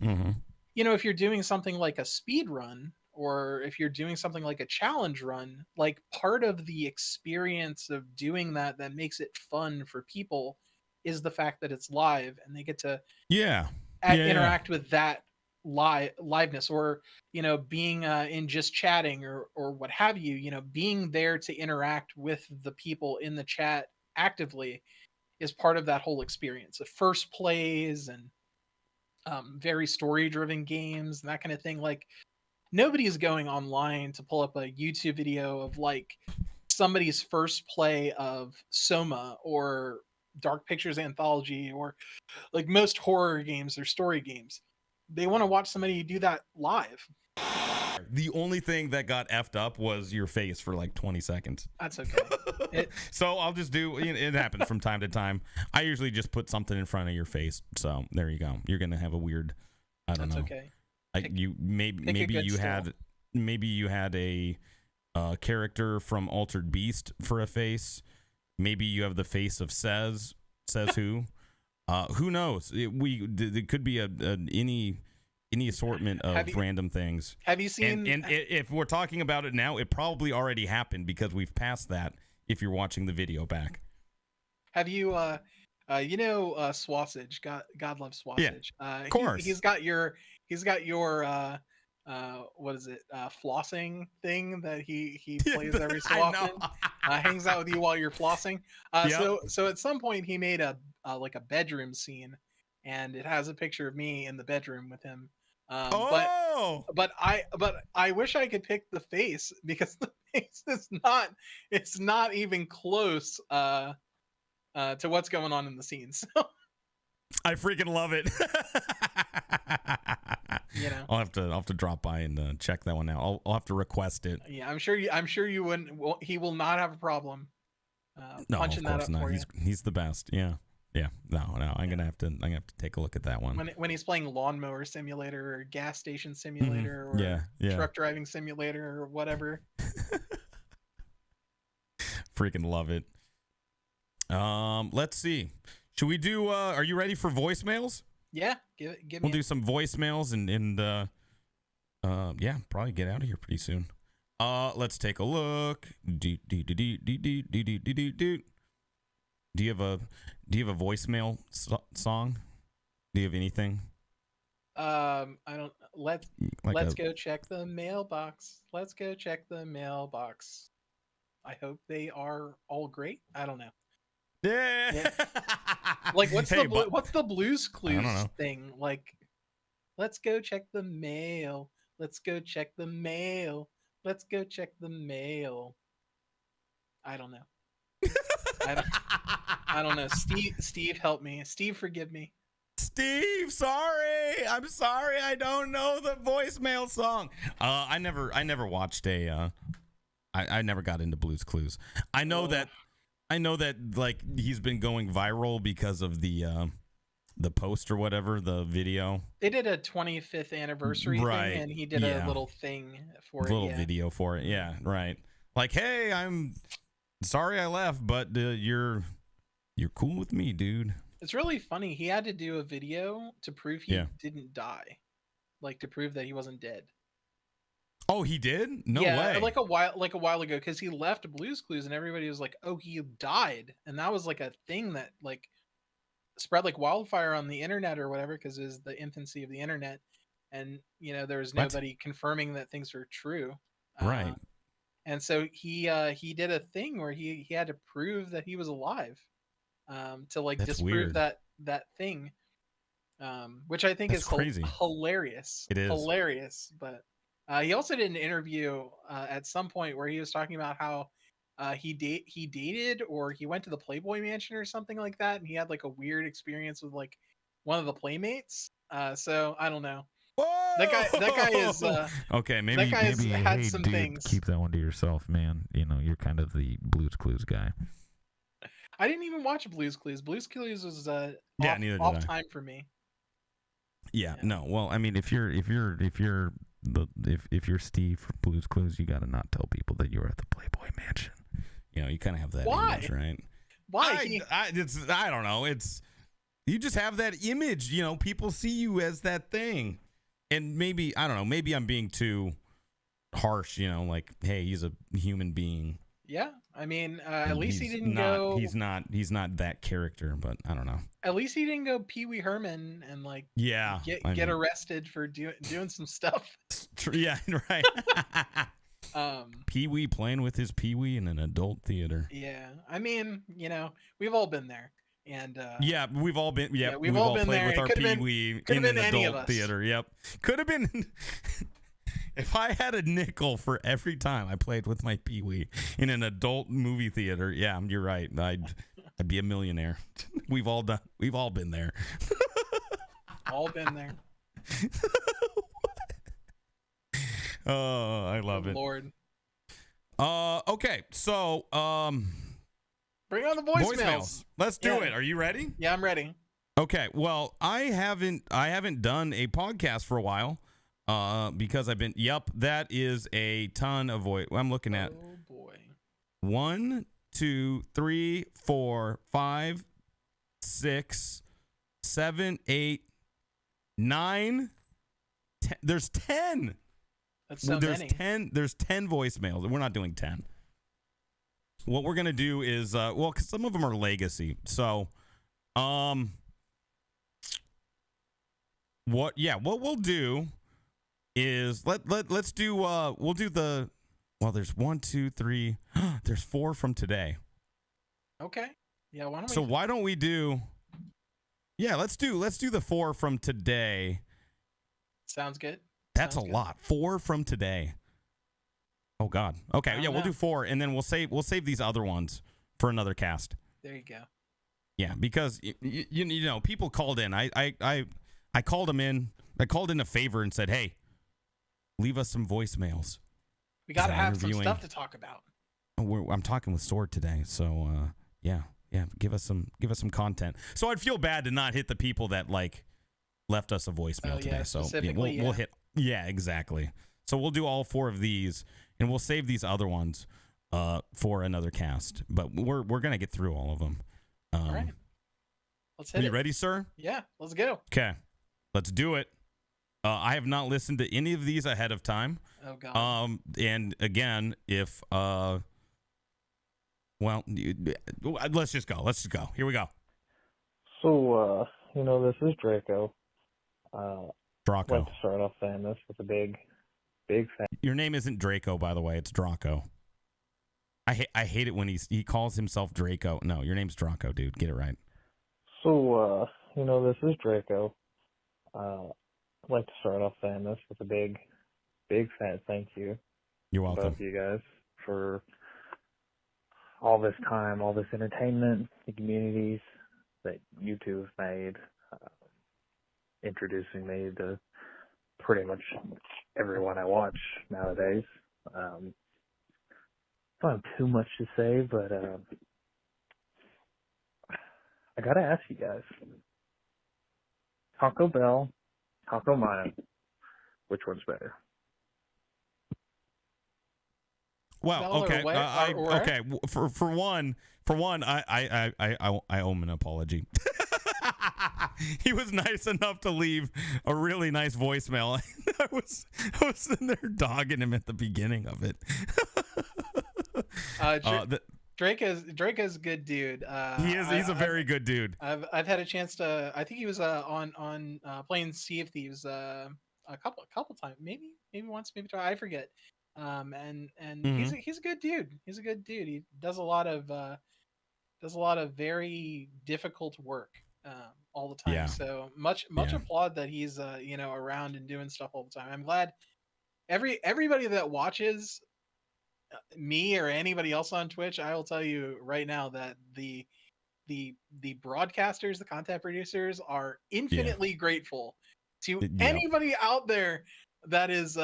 if you're doing something like a speed run, or if you're doing something like a challenge run, like part of the experience of doing that makes it fun for people is the fact that it's live and they get to interact with that liveness, or being in just chatting or what have you, being there to interact with the people in the chat actively is part of that whole experience. The first plays and very story driven games and that kind of thing. Like nobody is going online to pull up a YouTube video of like somebody's first play of Soma or Dark Pictures Anthology, or like most horror games or story games. They want to watch somebody do that live. The only thing that got effed up was your face for like 20 seconds. That's okay. So I'll just do it. Happens from time to time. I usually just put something in front of your face. So there you go. You're gonna have a weird, I don't know. That's okay. Like maybe you had a character from Altered Beast for a face. Maybe you have the face of says who. Who knows? It could be any assortment of random things. Have you seen? And if we're talking about it now, it probably already happened because we've passed that. If you're watching the video back, have you? Swasage. God loves Swasage. Yeah, of course. He's got your what is it? Flossing thing that he plays every so often. Hangs out with you while you're flossing. So at some point he made a like a bedroom scene, and it has a picture of me in the bedroom with him. But I wish I could pick the face, because the face it's not even close to what's going on in the scene. So I freaking love it. I'll have to drop by and check that one out. I'll have to request it. Yeah, I'm sure you wouldn't. Well, he will not have a problem punching that up for you. He's the best. Yeah. No. I'm gonna have to take a look at that one. When he's playing Lawnmower Simulator or Gas Station Simulator or Truck Driving Simulator or whatever. Freaking love it. Let's see. Should we do? Are you ready for voicemails? Yeah, give me. We'll do some voicemails and probably get out of here pretty soon. Let's take a look. Do you have a voicemail song? Do you have anything? I don't. Let's go check the mailbox. Let's go check the mailbox. I hope they are all great. I don't know. Yeah. Like what's the Blues Clues thing? Like, let's go check the mail. Let's go check the mail. Let's go check the mail. I don't know. I don't know. Steve, help me. Steve, forgive me. Steve, sorry. I'm sorry. I don't know the voicemail song. I never watched a. I never got into Blues Clues. I know that like he's been going viral because of the post or whatever, the video. They did a 25th anniversary thing, and he did a little thing for it. Little video for it. Yeah, right. Like, hey, I'm sorry I left, but you're cool with me, dude. It's really funny. He had to do a video to prove he didn't die, like to prove that he wasn't dead. Oh, he did? No way. Like a while ago, because he left Blues Clues, and everybody was like, "Oh, he died," and that was like a thing that like spread like wildfire on the internet or whatever, because it was the infancy of the internet, and there was nobody confirming that things were true. Right. and so he did a thing where he had to prove that he was alive, to like That's disprove weird. that thing, which I think That's is crazy. hilarious. It is. Hilarious. But he also did an interview at some point where he was talking about how he dated, or he went to the Playboy Mansion or something like that, and he had like a weird experience with like one of the playmates. So I don't know. Whoa! That guy is okay. that guy has maybe had hey some dude, things. keep that one to yourself, man. You know, you're kind of the Blue's Clues guy. I didn't even watch Blue's Clues. Blue's Clues was neither did off I. time for me. Yeah, no. Well, I mean, if you're Steve from Blue's Clues, you got to not tell people that you were at the Playboy Mansion. you know, you kind of have that Why? image, right? Why? I don't know. It's you just have that image. You know, people see you as that thing, and maybe I don't know. Maybe I'm being too harsh. You know, like, hey, he's a human being. Yeah, I mean, at least he didn't not, go. He's not that character, but I don't know. At least he didn't go Pee Wee Herman and like get arrested for doing some stuff. Yeah, right. Pee Wee playing with his Pee Wee in an adult theater. Yeah, I mean, you know, we've all been there, and yeah, we've all been. Yeah, we've all been played there. with our Pee Wee in an adult theater. Yep, could have been. If I had a nickel for every time I played with my Pee Wee in an adult movie theater, yeah, you're right. I'd be a millionaire. We've all been there. All been there. Oh, I love it. Lord. Okay, so bring on the voicemails. Let's do it. Are you ready? Yeah, I'm ready. Okay. Well, I haven't done a podcast for a while. Because I've been. Yep, that is a ton of voice. I'm looking at. Oh boy. 1, 2, 3, 4, 5, 6, 7, 8, 9. 10. There's 10. That's so many. 10. There's 10 voicemails. We're not doing 10. What we're gonna do is, well, because some of them are legacy. So, what we'll do is let's do we'll do the there's 1, 2, 3 there's 4 from today. Okay. Yeah, why don't we do let's do the 4 from today. Sounds good. That's a lot. 4 from today. Oh god. Okay, yeah, we'll do 4 and then we'll save these other ones for another cast. There you go. Yeah, because you know, people called in. I called them in. I called in a favor and said, "Hey, leave us some voicemails. We got to have some stuff to talk about." I'm talking with Sword today, so yeah, give us some content. So I'd feel bad to not hit the people that like left us a voicemail today. So we'll hit. Yeah, exactly. So we'll do all 4 of these, and we'll save these other ones for another cast. But we're gonna get through all of them. All right, let's hit it. You ready, sir? Yeah, let's go. Okay, let's do it. I have not listened to any of these ahead of time. Oh god. And again, if let's just go. Let's just go. Here we go. So you know, this is Draco. Draco. I'd like to start off saying this with a big fan. Your name isn't Draco, by the way. It's Draco. I hate it when he calls himself Draco. No, your name's Draco, dude. Get it right. So you know, this is Draco. I'd like to start off saying this with a big fat thank you. You're welcome. Both of you guys for all this time, all this entertainment, the communities that you two have made, introducing me to pretty much everyone I watch nowadays. Don't have too much to say, but I gotta ask you guys. Taco Bell, Taco Mine, which one's better? Well, okay, okay. For one, I owe him an apology. He was nice enough to leave a really nice voicemail. I was sitting there dogging him at the beginning of it. Drake is a good dude. He's a very good dude. I've had a chance to. I think he was on playing Sea of Thieves a couple times, maybe once, maybe twice. I forget. And he's a good dude. He's a good dude. He does a lot of very difficult work all the time. Yeah. So much Yeah. applaud that he's around and doing stuff all the time. I'm glad everybody that watches me or anybody else on Twitch, I will tell you right now that the broadcasters, the content producers are infinitely grateful to anybody out there that is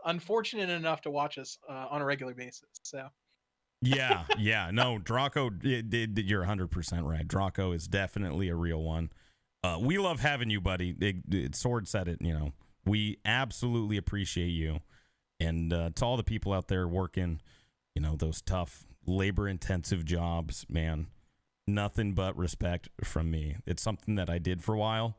unfortunate enough to watch us on a regular basis. So yeah. No, Draco, you're 100% right. Draco is definitely a real one. We love having you, buddy. Sword said it, we absolutely appreciate you. And to all the people out there working, those tough labor-intensive jobs, man, nothing but respect from me. It's something that I did for a while,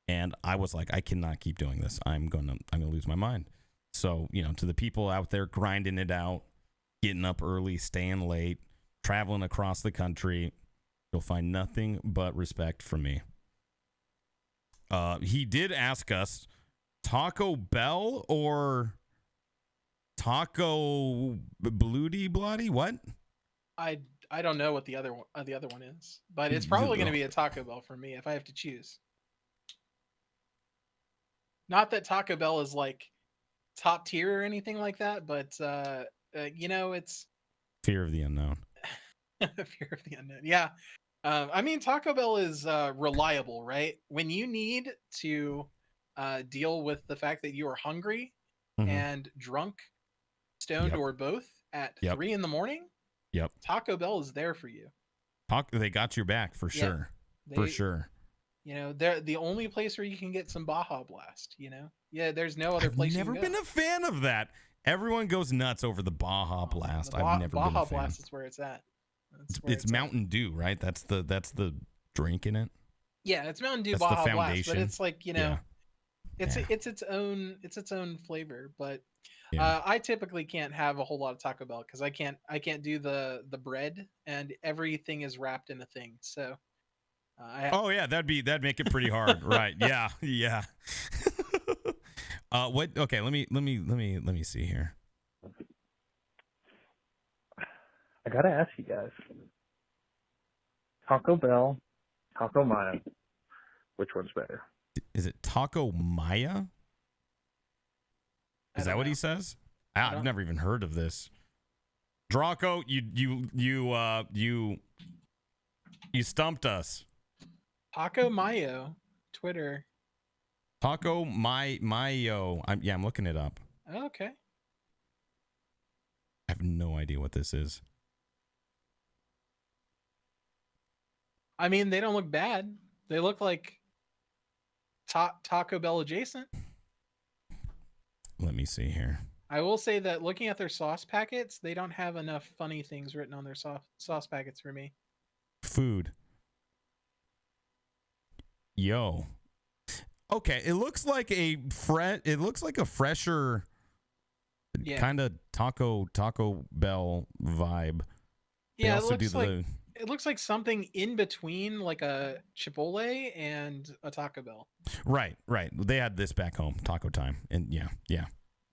and I was like, I cannot keep doing this. I'm gonna lose my mind. So, to the people out there grinding it out, getting up early, staying late, traveling across the country, you'll find nothing but respect from me. He did ask us, Taco Bell or Taco Bloody? What? I don't know what the other one is, but it's probably going to be a Taco Bell for me if I have to choose. Not that Taco Bell is like top tier or anything like that, but it's fear of the unknown. Fear of the unknown. Yeah. I mean, Taco Bell is reliable, right? When you need to deal with the fact that you are hungry and drunk, stoned, or both at 3 a.m. Yep. Taco Bell is there for you. They got your back for sure. For sure. They're the only place where you can get some Baja Blast. Yeah, there's no other place. I've never been a fan of that. Everyone goes nuts over the Baja Blast. I've never been a fan. Baja Blast is where it's at. It's Mountain Dew, right? That's the drink in it. Yeah, it's Mountain Dew. That's Baja the Blast, foundation. but it's like it's its own flavor. But I typically can't have a whole lot of Taco Bell because I can't do the bread, and everything is wrapped in a thing. So that'd make it pretty hard, right? Yeah. What? Okay, let me see here. I gotta ask you guys: Taco Bell, Taco Maya, which one's better? Is it Taco Maya? Is that what he says? I've never even heard of this. Draco, you stumped us. Taco Mayo, Twitter. Taco Mayo. I'm looking it up. Okay. I have no idea what this is. I mean, they don't look bad. They look like Taco Bell adjacent. Let me see here. I will say that looking at their sauce packets, they don't have enough funny things written on their sauce packets for me. Food. Yo. Okay, it looks like a fresher kind of Taco Bell vibe. Yeah, it looks like something in between like a Chipotle and a Taco Bell. Right. They had this back home, Taco Time, and yeah,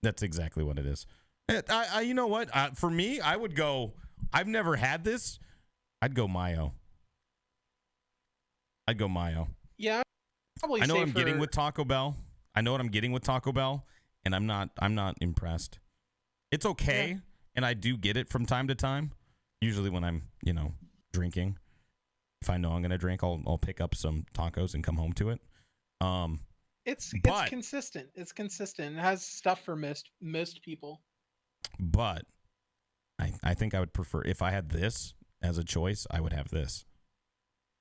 that's exactly what it is. I you know what? For me, I would go. I've never had this. I'd go Mayo. Yeah, I'd probably. I know what I'm getting with Taco Bell. And I'm not impressed. It's okay, and I do get it from time to time. Usually when I'm drinking, if I know I'm gonna drink, I'll pick up some tacos and come home to it. It's consistent. It's consistent. It has stuff for most people. But I think I would prefer, if I had this as a choice, I would have this.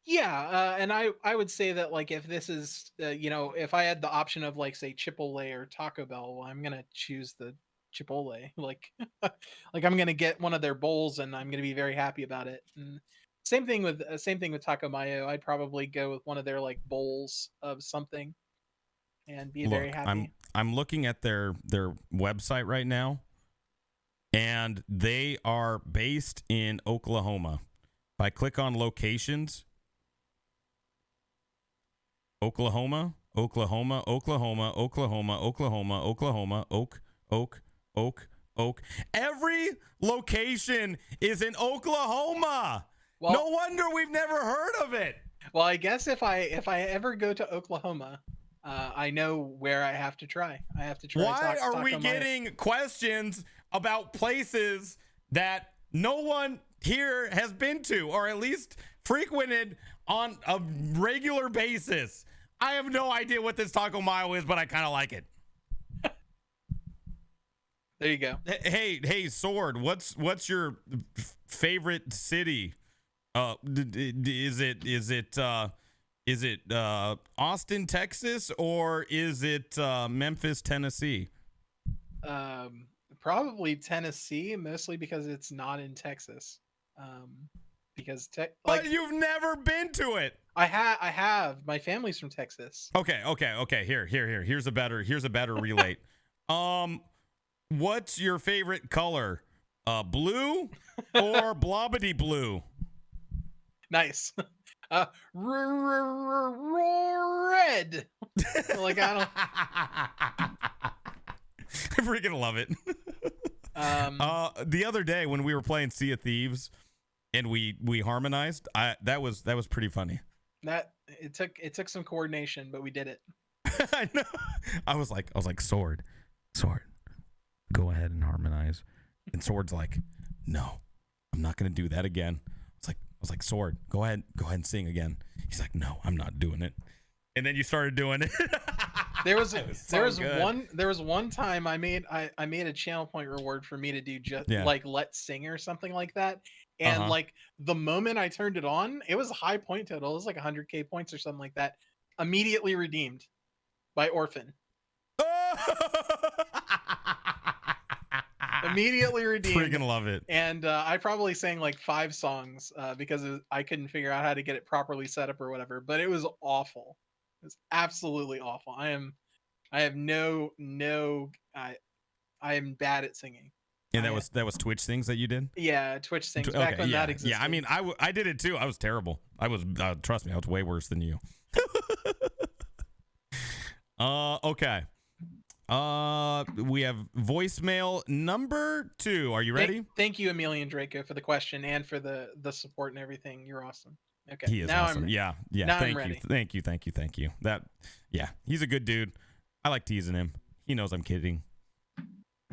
Yeah, and I would say that like if this is if I had the option of like say Chipotle or Taco Bell, well, I'm gonna choose the Chipotle. Like I'm gonna get one of their bowls and I'm gonna be very happy about it. And same thing with Taco Mayo. I'd probably go with one of their like bowls of something and be very happy. I'm looking at their website right now, and they are based in Oklahoma. If I click on locations, Oklahoma, Every location is in Oklahoma. Well, no wonder we've never heard of it. Well, I guess if I ever go to Oklahoma, I know where I have to try. I have to try. Why are we getting questions about places that no one here has been to, or at least frequented on a regular basis? I have no idea what this Taco Mile is, but I kind of like it. There you go. Hey, Sword, what's your favorite city? Is it Austin, Texas, or is it Memphis, Tennessee? Probably Tennessee, mostly because it's not in Texas. Because but you've never been to it. I have. My family's from Texas. Okay. Here's a better relate. What's your favorite color? Blue or blobbity blue? Nice. Red. Like, I don't. I freaking love it. The other day when we were playing Sea of Thieves and we harmonized, that was pretty funny. That it took some coordination, but we did it. I know. I was like, Sword, go ahead and harmonize. And Sword's like, no, I'm not gonna do that again. I was like, Sword, go ahead and sing again. He's like, no, I'm not doing it. And then you started doing it. There was one time I made a channel point reward for me to do just like Let's Sing or something like that. And like the moment I turned it on, it was a high point total. It was like 100K points or something like that. Immediately redeemed by Orphan. Immediately redeemed. Freaking love it. And I probably sang like 5 songs because I couldn't figure out how to get it properly set up or whatever. But it was awful. It was absolutely awful. I am bad at singing. And that was Twitch things that you did? Yeah, Twitch things back when that existed. Yeah, I mean, I did it too. I was terrible. I was trust me, I was way worse than you. Okay. We have voicemail number 2. Are you ready? Thank you, Emilian Draco, for the question and for the support and everything. You're awesome. Okay. He is awesome. Yeah. Now Thank you. That he's a good dude. I like teasing him. He knows I'm kidding.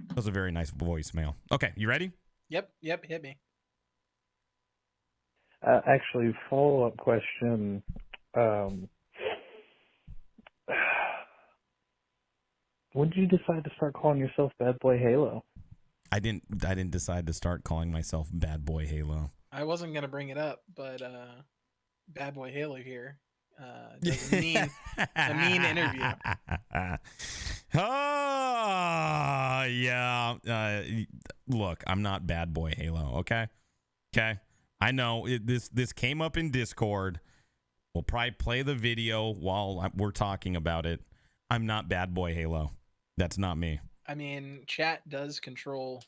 That was a very nice voicemail. Okay, you ready? Yep, hit me. Actually, follow-up question. When did you decide to start calling yourself Bad Boy Halo? I didn't decide to start calling myself Bad Boy Halo. I wasn't gonna bring it up, but Bad Boy Halo here does a mean interview. Oh yeah. Look, I'm not Bad Boy Halo. Okay. I know this came up in Discord. We'll probably play the video while we're talking about it. I'm not Bad Boy Halo. That's not me. I mean, chat does control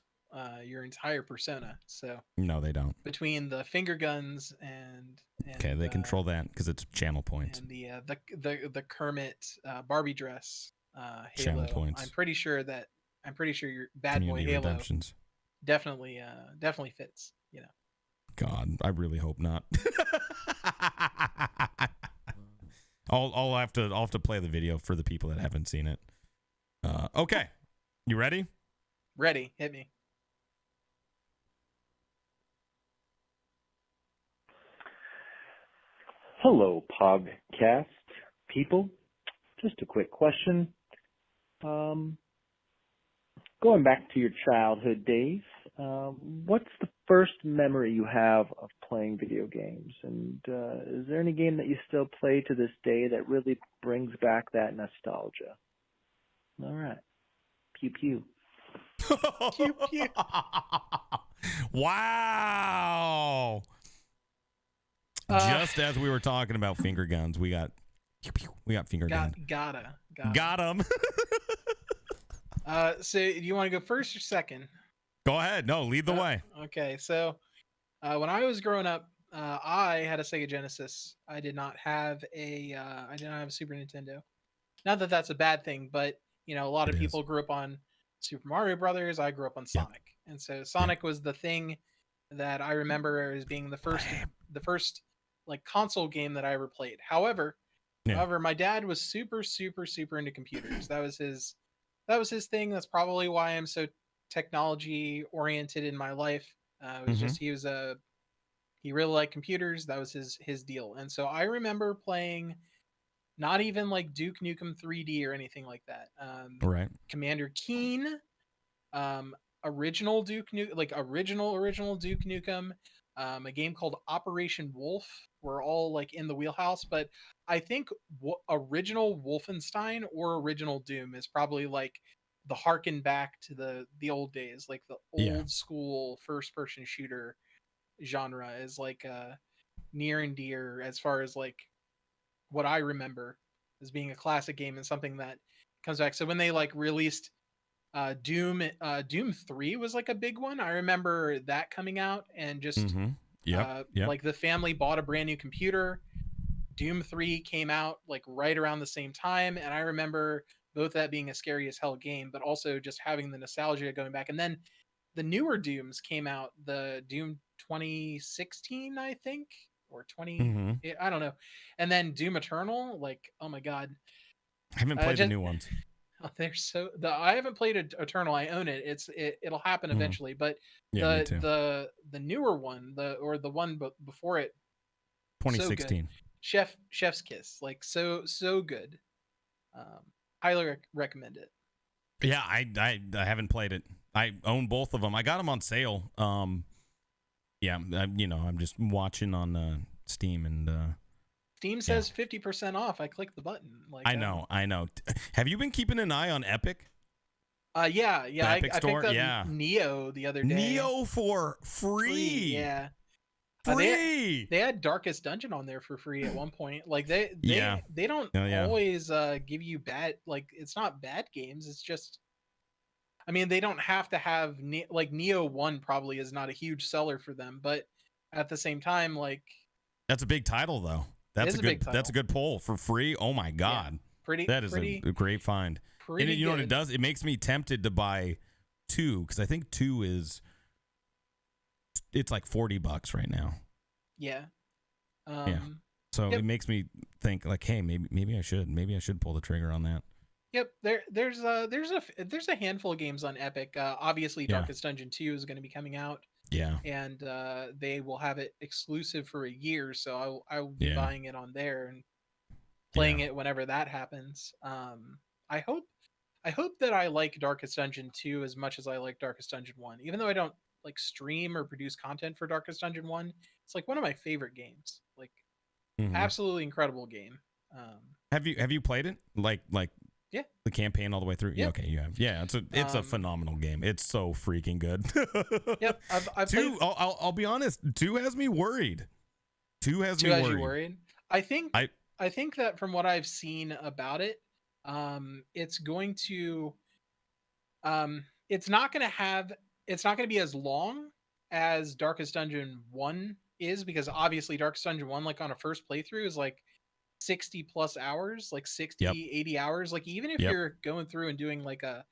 your entire persona. So no, they don't. Between the finger guns and okay, they control that because it's channel points. And the Kermit Barbie dress Halo. Channel points. I'm pretty sure your Bad Community Boy Halo redemptions. definitely fits. You know. God, I really hope not. I'll have to play the video for the people that haven't seen it. Okay, you ready? Ready, hit me. Hello, Pogcast people. Just a quick question. Going back to your childhood days, what's the first memory you have of playing video games? And is there any game that you still play to this day that really brings back that nostalgia? All right. Pew pew. Pew pew. Wow. Just as we were talking about finger guns, we got finger guns. Got him. So do you want to go first or second? Go ahead. No, lead the way. Okay. So when I was growing up, I had a Sega Genesis. I did not have a Super Nintendo. Not that that's a bad thing, but a lot of people grew up on Super Mario Brothers. I grew up on Sonic, and so Sonic was the thing that I remember as being the first like console game that I ever played. However, my dad was super into computers. That was his thing. That's probably why I'm so technology oriented in my life. It was just he really liked computers. That was his deal. And so I remember playing not even like Duke Nukem 3D or anything like that. Right. Commander Keen, original Duke Nukem, like original Duke Nukem, a game called Operation Wolf. Were all like in the wheelhouse, but I think original Wolfenstein or original Doom is probably like the harken back to the old days, like the old school first person shooter genre is like near and dear as far as like what I remember as being a classic game and something that comes back. So when they like released Doom 3 was like a big one. I remember that coming out and just like the family bought a brand new computer. Doom 3 came out like right around the same time, and I remember both that being a scary as hell game, but also just having the nostalgia going back. And then the newer Dooms came out, the Doom 2016, I think, or 20, I don't know. And then Doom Eternal, like, oh my God. I haven't played the new ones. They're I haven't played Eternal. I own it. It'll happen eventually, but the newer one, the one before it, 2016. So Chef's Kiss, like so good. Highly recommend it. Yeah, I haven't played it. I own both of them. I got them on sale. I'm just watching on Steam, and Steam says 50% off. I clicked the button. Like I know. Have you been keeping an eye on Epic? Yeah. I picked Store? up Neo the other day. Neo for free. Yeah. Free. They had Darkest Dungeon on there for free at one point. Like they don't always give you bad, like it's not bad games. It's just, I mean, they don't have to have like Neo 1 probably is not a huge seller for them, but at the same time, like that's a big title though. That's a good pull for free. Oh my God. Yeah, that is a great find. And you know what it does? It makes me tempted to buy 2 because I think 2 it's like $40 right now. Yeah. So it makes me think like, hey, maybe I should pull the trigger on that. Yep. There's a handful of games on Epic. Obviously Darkest Dungeon 2 is going to be coming out. Yeah. And they will have it exclusive for a year, so I will be buying it on there and playing it whenever that happens. I hope that I like Darkest Dungeon 2 as much as I like Darkest Dungeon 1. Even though I don't like stream or produce content for Darkest Dungeon 1, it's like one of my favorite games. Like absolutely incredible game. Have you played it? Like the campaign all the way through? Yeah. Okay, you have. Yeah, it's a phenomenal game. It's so freaking good. Yep. I've 2, I'll be honest, 2 has me worried. 2 has me worried. I think that from what I've seen about it, it's going to it's not going to be as long as Darkest Dungeon 1 is, because obviously Darkest Dungeon 1, like on a first playthrough, is like 60 plus hours, like 60, 80 hours. Like even if you're going through and doing like a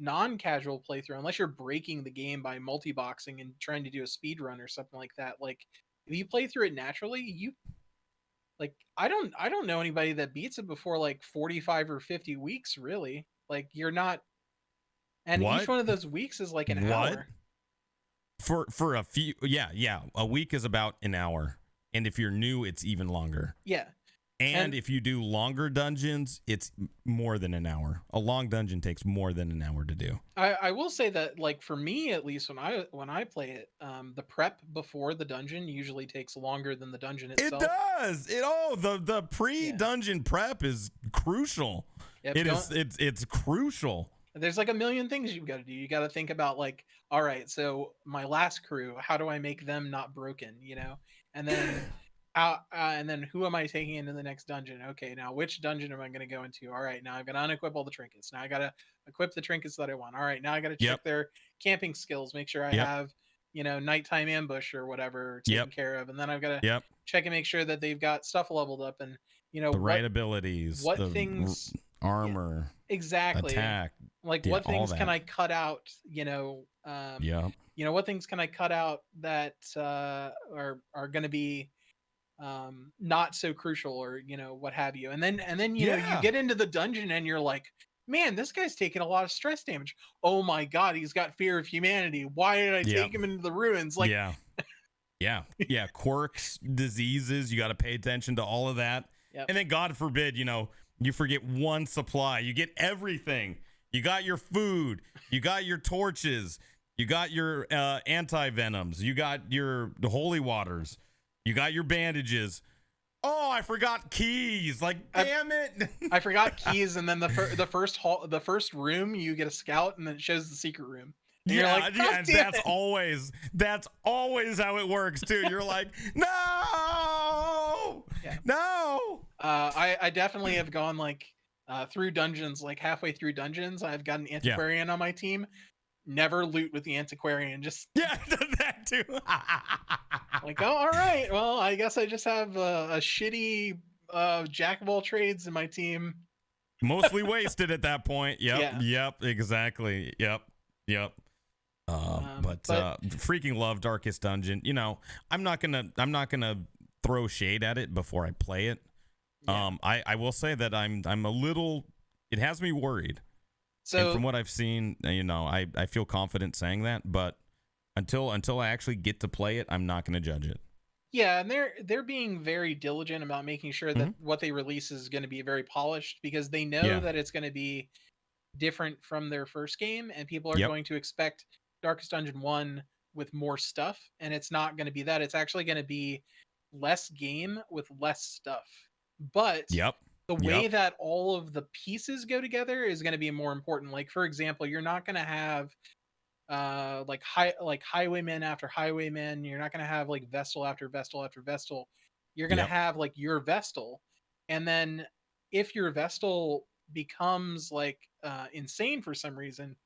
non-casual playthrough, unless you're breaking the game by multi-boxing and trying to do a speed run or something like that, like if you play through it naturally, you like, I don't know anybody that beats it before like 45 or 50 weeks, really. Like you're not, and each one of those weeks is like an hour. For a few, a week is about an hour, and if you're new, it's even longer. Yeah. And if you do longer dungeons, it's more than an hour. A long dungeon takes more than an hour to do. I will say that, like for me at least, when I play it, the prep before the dungeon usually takes longer than the dungeon itself. It does. The pre-dungeon prep is crucial. Yep, it's crucial. There's like a million things you've got to do. You got to think about like, all right, so my last crew, how do I make them not broken, you know? And then and then who am I taking into the next dungeon? Okay, now which dungeon am I going to go into? All right, now I've got to unequip all the trinkets. Now I got to equip the trinkets that I want. All right, now I got to check their camping skills, make sure I have, nighttime ambush or whatever taken care of. And then I've got to check and make sure that they've got stuff leveled up and, the right abilities. What things armor, exactly. attack. Like Yeah, what all things that. can I cut out? Yeah. What things can I cut out that are going to be not so crucial, or what have you. And then you Yeah. get into the dungeon and you're like, man, this guy's taking a lot of stress damage. Oh my god, he's got fear of humanity. Why did I take him into the ruins? Like, yeah, quirks, diseases, you got to pay attention to all of that. Yep. And then God forbid, you forget one supply. You get everything. You got your food, you got your torches, you got your anti-venoms, you got the holy waters, you got your bandages. Oh, I forgot keys. Like, damn it. I forgot keys. And then the first room, you get a scout and then it shows the secret room. And you're like, and that's always how it works too. You're like, no. I definitely have gone like through dungeons, like halfway through dungeons. I've got an antiquarian on my team. Never loot with the antiquarian. Just that too. like, oh, all right. Well, I guess I just have a shitty jack of all trades in my team. Mostly wasted at that point. Yep. Yeah. Yep. Exactly. Yep. But freaking love Darkest Dungeon. I'm not gonna throw shade at it before I play it. Yeah. I will say that I'm a little. It has me worried. So and from what I've seen, I feel confident saying that. But until I actually get to play it, I'm not gonna judge it. Yeah, and they're being very diligent about making sure that what they release is going to be very polished, because they know that it's going to be different from their first game, and people are going to expect Darkest Dungeon 1 with more stuff, and it's not going to be that. It's actually going to be less game with less stuff. But the way that all of the pieces go together is going to be more important. Like, for example, you're not going to have like highwaymen after highwaymen. You're not going to have like Vestal after Vestal after Vestal. You're going to have like your Vestal, and then if your Vestal becomes like insane for some reason,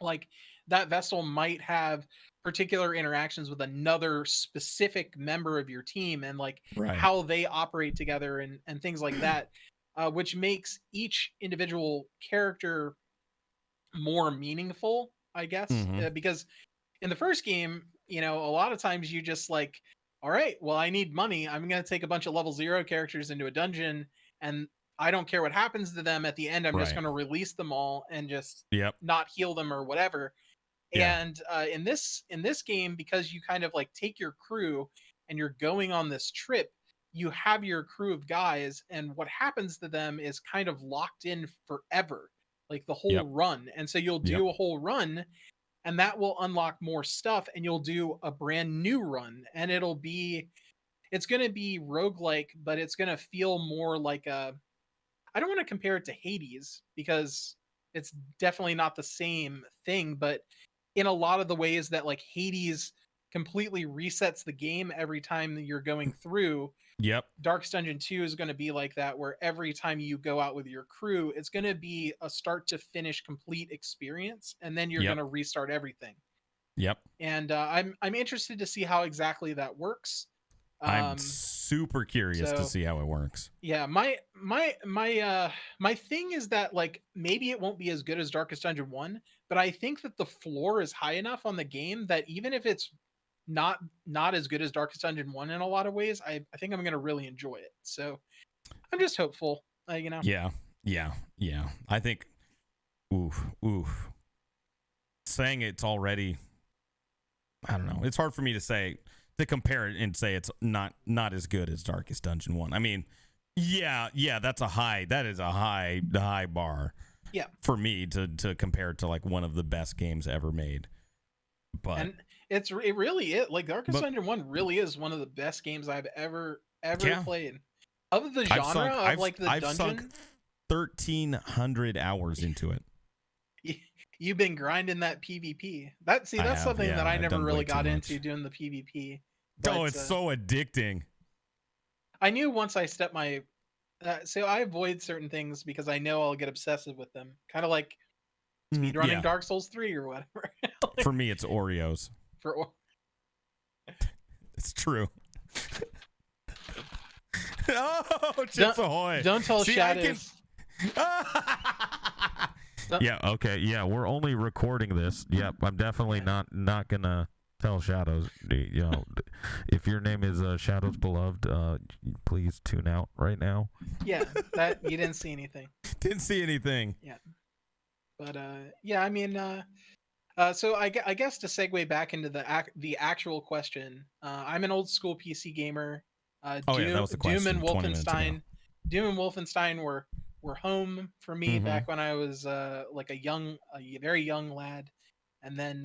like that Vestal might have particular interactions with another specific member of your team, and like how they operate together and things like that, which makes each individual character more meaningful, I guess. Because in the first game, a lot of times you just like, all right, well, I need money. I'm going to take a bunch of level 0 characters into a dungeon, and I don't care what happens to them at the end. I'm just going to release them all and just not heal them or whatever. And in this game, because you kind of like take your crew and you're going on this trip, you have your crew of guys, and what happens to them is kind of locked in forever, like the whole run. And so you'll do a whole run, and that will unlock more stuff, and you'll do a brand new run, and it's going to be roguelike, but it's going to feel more like I don't want to compare it to Hades, because it's definitely not the same thing, but in a lot of the ways that like Hades completely resets the game every time that you're going through. Darkest Dungeon 2 is going to be like that, where every time you go out with your crew, it's going to be a start to finish complete experience, and then you're going to restart everything. And I'm interested to see how exactly that works. I'm super curious to see how it works. Yeah, my thing is that like maybe it won't be as good as Darkest Dungeon 1, but I think that the floor is high enough on the game that even if it's not as good as Darkest Dungeon 1 in a lot of ways, I think I'm going to really enjoy it. So I'm just hopeful, Yeah. I think saying it's already, I don't know. It's hard for me to compare it and say it's not as good as Darkest Dungeon 1. I mean, that is a high bar. For me to compare it to like one of the best games ever made. But it really is, like Darkest Dungeon 1 really is one of the best games I've ever played. Of the genre I've sunk 1,300 hours into it. You've been grinding that PvP. That's something that I never really got into, doing the PvP. But, it's so addicting. I knew once I stepped my so I avoid certain things because I know I'll get obsessive with them. Kind of like speedrunning Dark Souls 3 or whatever. Like, for me, it's Oreos. It's true. Oh, Chips Ahoy! Don't tell Shadows. Yeah, okay. Yeah, we're only recording this. Yep, I'm definitely not gonna tell Shadows. You know, if your name is Shadows Beloved, please tune out right now. Yeah, that you didn't see anything. Didn't see anything. Yeah, but yeah, I mean, so I guess to segue back into the actual question, I'm an old school PC gamer. Yeah, that was the question. Doom and 20 minutes ago. Wolfenstein were home for me back when I was like a very young lad, and then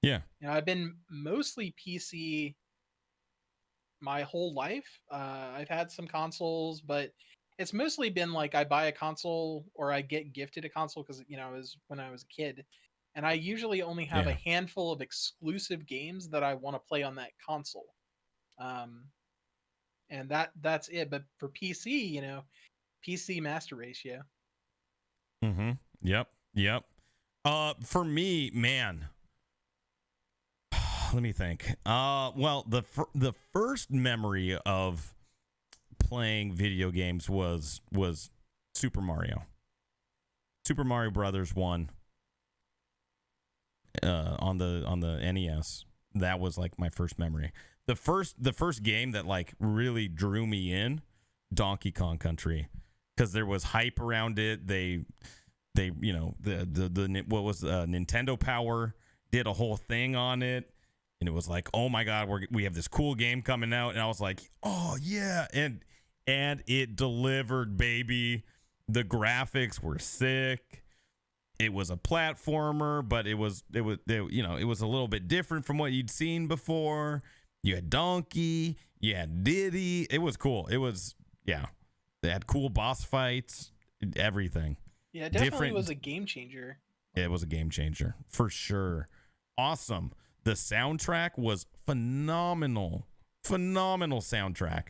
Yeah. you know, I've been mostly PC my whole life. I've had some consoles, but it's mostly been like I buy a console or I get gifted a console because you know it was when I was a kid, and I usually only have a Yeah. handful of exclusive games that I want to play on that console. And that's it. But for PC, you know, PC master race, yeah. Mm-hmm. Yep. For me, man. Let me think. Well, the first memory of playing video games was Super Mario. Super Mario Brothers 1 on the NES. That was like my first memory. The first game that like really drew me in, Donkey Kong Country, because there was hype around it. They you know the what was Nintendo Power did a whole thing on it, and it was like, oh my god, we have this cool game coming out, and I was like, oh yeah, and it delivered, baby. The graphics were sick. It was a platformer, but it was you know, it was a little bit different from what you'd seen before. You had Donkey, you had Diddy. It was cool. It was, yeah. They had cool boss fights, everything. Yeah, it definitely was a game changer. It was a game changer for sure. Awesome. The soundtrack was phenomenal. Phenomenal soundtrack.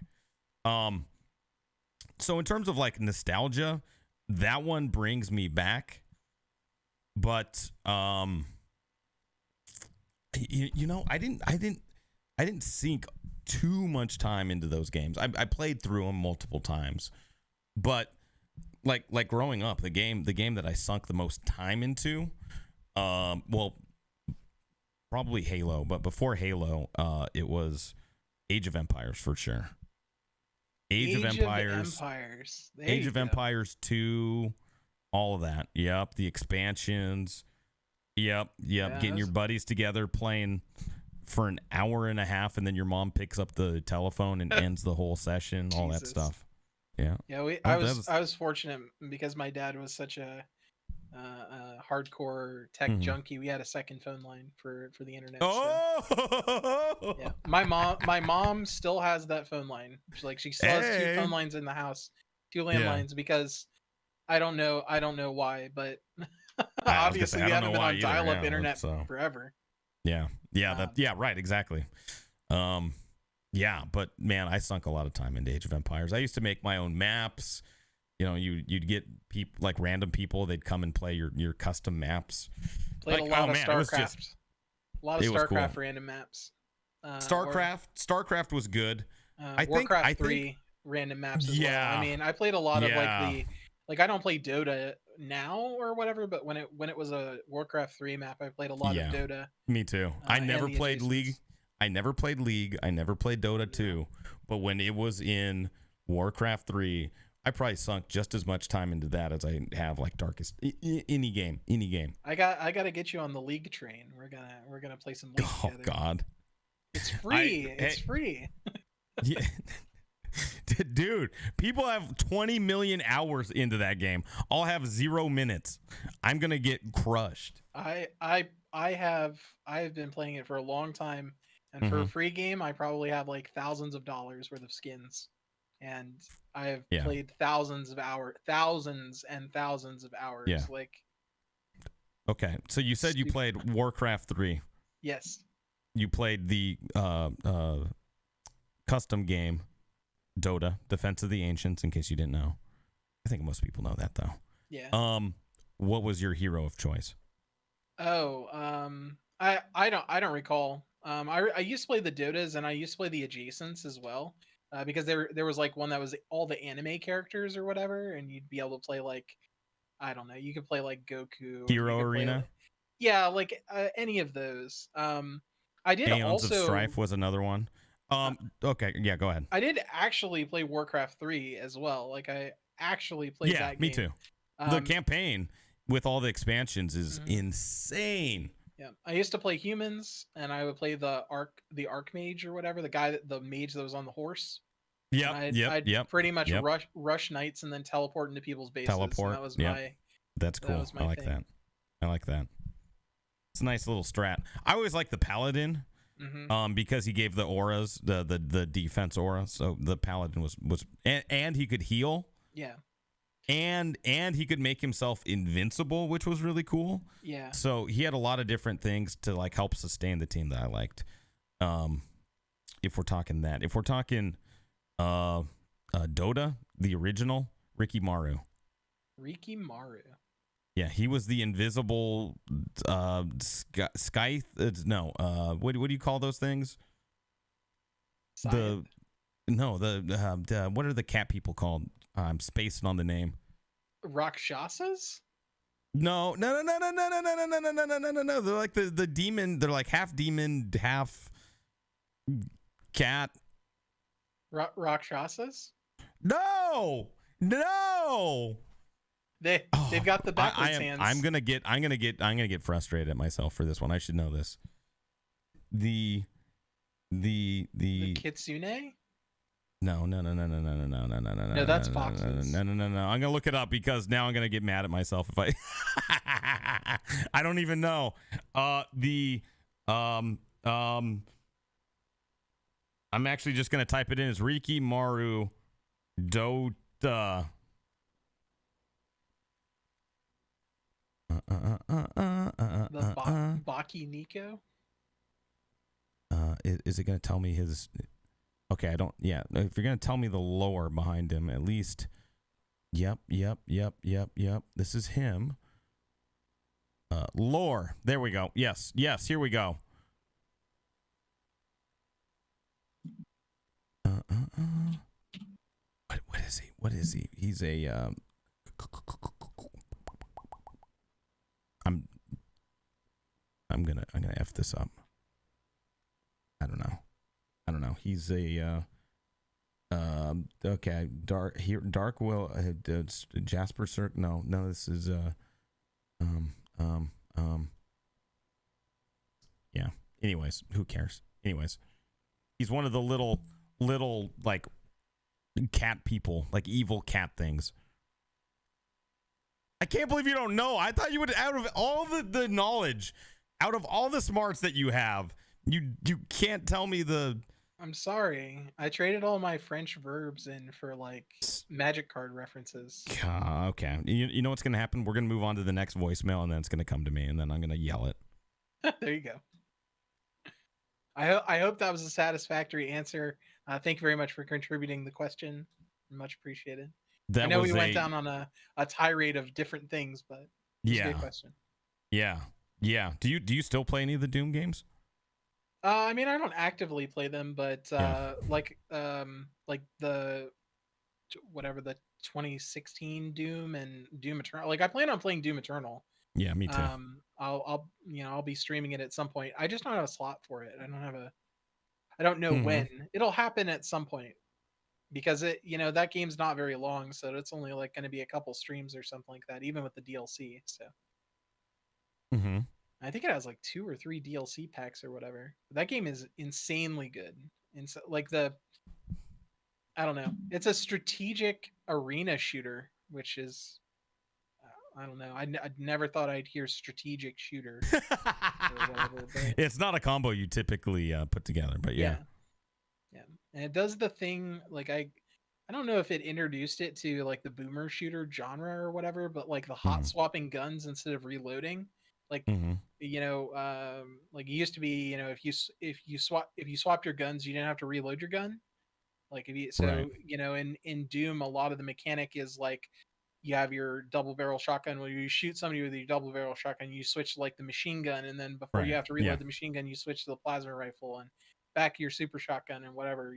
So in terms of like nostalgia, that one brings me back. But you know, I didn't sink too much time into those games. I played through them multiple times, but like growing up, the game that I sunk the most time into, well, probably Halo, but before Halo, it was Age of Empires for sure. Age of Empires. Age of Empires 2, all of that. Yep, the expansions. Yep. Yeah, Getting your buddies together, playing for an hour and a half, and then your mom picks up the telephone and ends the whole session. All that stuff. Yeah. Yeah, I was fortunate because my dad was such a hardcore tech junkie. We had a second phone line for the internet. So, yeah, my mom still has that phone line. She still has 2 phone lines in the house, 2 landlines, because I don't know why, but obviously we haven't been on dial-up internet forever. Yeah, right, exactly. Yeah, but man, I sunk a lot of time into Age of Empires. I used to make my own maps. You know, you'd get people, like random people, they'd come and play your custom maps. Played a lot of StarCraft. A lot of StarCraft cool. Random maps. StarCraft was good. I Warcraft think 3 random maps as well. I mean, I played a lot of like I don't play Dota now or whatever, but when it was a Warcraft 3 map, I played a lot of Dota. Me too. I never played League. I never played League. I never played Dota 2. But when it was in Warcraft 3, I probably sunk just as much time into that as I have like Darkest any game. I got to get you on the League train. We're gonna play some League together. Oh God, it's free. It's free. Yeah. Dude, people have 20 million hours into that game. I'll have 0 minutes. I'm gonna get crushed. I have been playing it for a long time, and for a free game, I probably have like thousands of dollars worth of skins. And I have played thousands and thousands of hours. Yeah. Like, okay, so you said you played Warcraft 3. Yes. You played the custom game, Dota, Defense of the Ancients, in case you didn't know. I think most people know that, though. Yeah. What was your hero of choice? Oh, I don't recall. I used to play the Dotas, and I used to play the adjacents as well. because there was like one that was all the anime characters or whatever, and you'd be able to play like, I don't know, you could play like Goku, Hero Arena. Yeah, like any of those. I did Aeons also of Strife was another one. Okay, yeah, go ahead. I did actually play Warcraft 3 as well. Like I actually played that game. Me too. The campaign with all the expansions is insane. Yeah, I used to play humans, and I would play the Archmage or whatever, the mage that was on the horse. I'd pretty much rush knights and then teleport into people's bases. Teleport. And that was my. That's cool. I like that. I like that. It's a nice little strat. I always like the paladin, because he gave the auras, the defense aura. So the paladin was and he could heal. Yeah. And he could make himself invincible, which was really cool. Yeah. So he had a lot of different things to like help sustain the team that I liked. If we're talking Dota, the original, Ricky Maru. Yeah, he was the invisible scythe. What do you call those things? Scythe? What are the cat people called? I'm spacing on the name. Rakshasas? No. They're like the demon. They're like half demon, half cat. Rakshasas? No. They've got the backwards hands. I'm gonna get frustrated at myself for this one. I should know this. The Kitsune? No. No, that's foxes. No. I'm gonna look it up because now I'm gonna get mad at myself if I. I don't even know. I'm actually just gonna type it in as Riki Maru Dota. Baki Nico? Is it gonna tell me his? Okay, I don't. Yeah, if you're gonna tell me the lore behind him, at least. Yep. This is him. Lore. There we go. Yes. Here we go. What is he? He's a. I'm gonna F this up. I don't know. He's a okay. Dark will Jasper Cirque. No. This is yeah. Anyways, who cares? Anyways, he's one of the little like cat people, like evil cat things. I can't believe you don't know. I thought you would, out of all the knowledge, out of all the smarts that you have, you can't tell me the. I'm sorry. I traded all my French verbs in for like magic card references. Okay. You know what's going to happen? We're going to move on to the next voicemail, and then it's going to come to me, and then I'm going to yell it. There you go. I hope that was a satisfactory answer. Thank you very much for contributing the question. Much appreciated. I know we went down on a tirade of different things, but it's a good question. Yeah. Do you still play any of the Doom games? I mean, I don't actively play them, but like the 2016 Doom and Doom Eternal. Like I plan on playing Doom Eternal. Yeah, me too. I'll be streaming it at some point. I just don't have a slot for it. I don't know when. It'll happen at some point. Because that game's not very long, so it's only like going to be a couple streams or something like that, even with the DLC. So, I think it has like 2 or 3 DLC packs or whatever. That game is insanely good. I don't know. It's a strategic arena shooter, which is, I don't know. I never thought I'd hear strategic shooter. It's not a combo you typically put together, but yeah. And it does the thing, like I don't know if it introduced it to like the boomer shooter genre or whatever, but like the hot swapping guns instead of reloading, like like it used to be, if you swapped your guns, you didn't have to reload your gun. Like in Doom, a lot of the mechanic is like you have your double barrel shotgun where you shoot somebody with your double barrel shotgun, you switch to like the machine gun, and then before you have to reload the machine gun, you switch to the plasma rifle and back your super shotgun and whatever,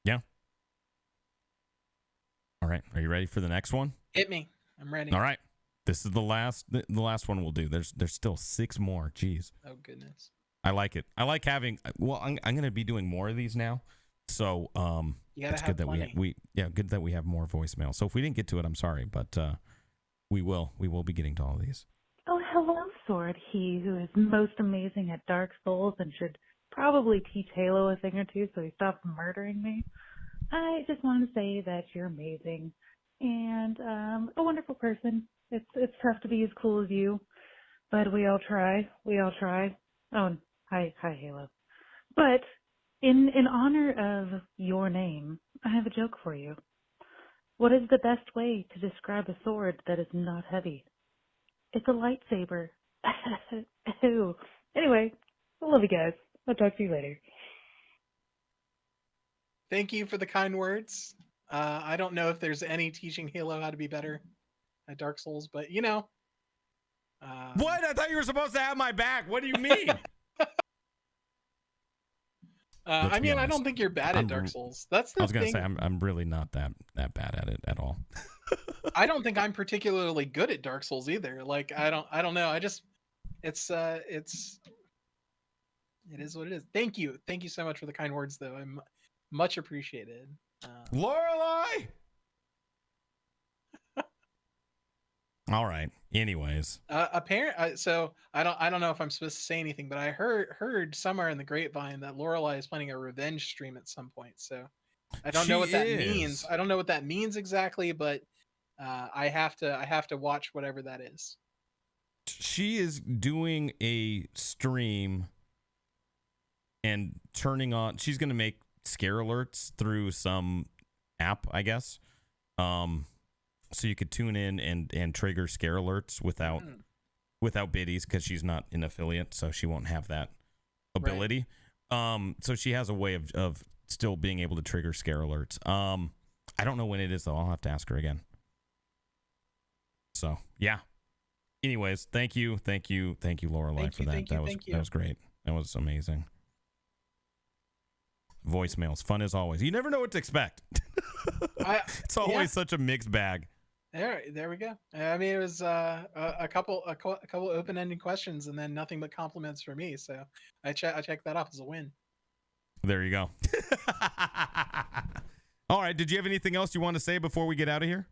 Yeah. All right. Are you ready for the next one? Hit me. I'm ready. All right. This is the last one we'll do. There's still 6 more. Jeez. Oh goodness. I like it. I like having. Well, I'm going to be doing more of these now. So it's good that good that we have more voicemail. So if we didn't get to it, I'm sorry, but we will be getting to all of these. Oh, hello, Sword. He who is most amazing at Dark Souls and should probably teach Halo a thing or two so he stops murdering me. I just wanted to say that you're amazing and a wonderful person. It's tough to be as cool as you, but we all try. Oh, and hi, Halo. But in honor of your name, I have a joke for you. What is the best way to describe a sword that is not heavy? It's a lightsaber. Ew. Anyway, I love you guys. I'll talk to you later. Thank you for the kind words. I don't know if there's any teaching Halo how to be better at Dark Souls, but you know. What? I thought you were supposed to have my back. What do you mean? I mean, I don't think you're bad at Dark Souls. That's the thing. I was gonna say I'm really not that bad at it at all. I don't think I'm particularly good at Dark Souls either. Like I don't know. I just it is what it is. Thank you so much for the kind words, though. I'm much appreciated. Lorelai. All right. Anyways, so I don't know if I'm supposed to say anything, but I heard somewhere in the grapevine that Lorelai is planning a revenge stream at some point. So I don't know what that means. I don't know what that means exactly, but I have to watch whatever that is. She is doing a stream and turning on. She's going to make scare alerts through some app, I guess. So you could tune in and trigger scare alerts without biddies, because she's not an affiliate, so she won't have that ability. Right. So she has a way of still being able to trigger scare alerts. I don't know when it is, though. I'll have to ask her again. So yeah. Anyways, thank you, Lorelai, for that. That was great. That was amazing. Voicemails, fun as always. You never know what to expect. It's always such a mixed bag. There we go. I mean, it was a couple open-ended questions and then nothing but compliments for me. So I check that off as a win. There you go. All right. Did you have anything else you want to say before we get out of here?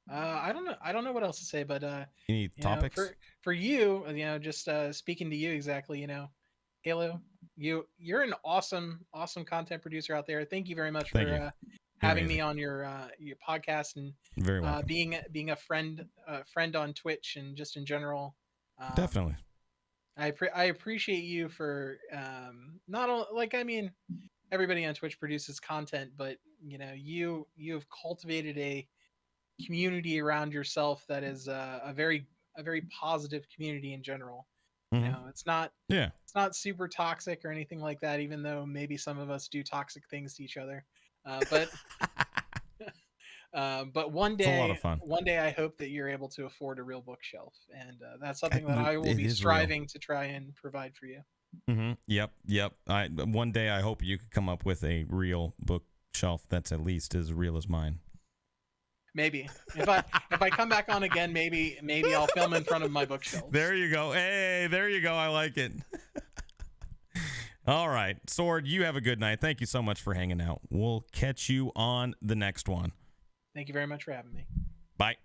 I don't know what else to say, but any topics for you? Just speaking to you exactly. Halo, you're an awesome content producer out there. Thank you very much for having me on your podcast and very welcome. being a friend on Twitch and just in general. Definitely. I appreciate you for not only, like, I mean, everybody on Twitch produces content, but you have cultivated a community around yourself that is a very positive community in general. Mm-hmm. It's not super toxic or anything like that, even though maybe some of us do toxic things to each other. But one day, it's a lot of fun. One day I hope that you're able to afford a real bookshelf, and that's something that I will be striving to try and provide for you. Mm-hmm. Yep. One day I hope you could come up with a real bookshelf that's at least as real as mine. Maybe if I come back on again, maybe I'll film in front of my bookshelf. There you go. Hey, there you go. I like it. All right, Sword, you have a good night. Thank you so much for hanging out. We'll catch you on the next one. Thank you very much for having me. Bye.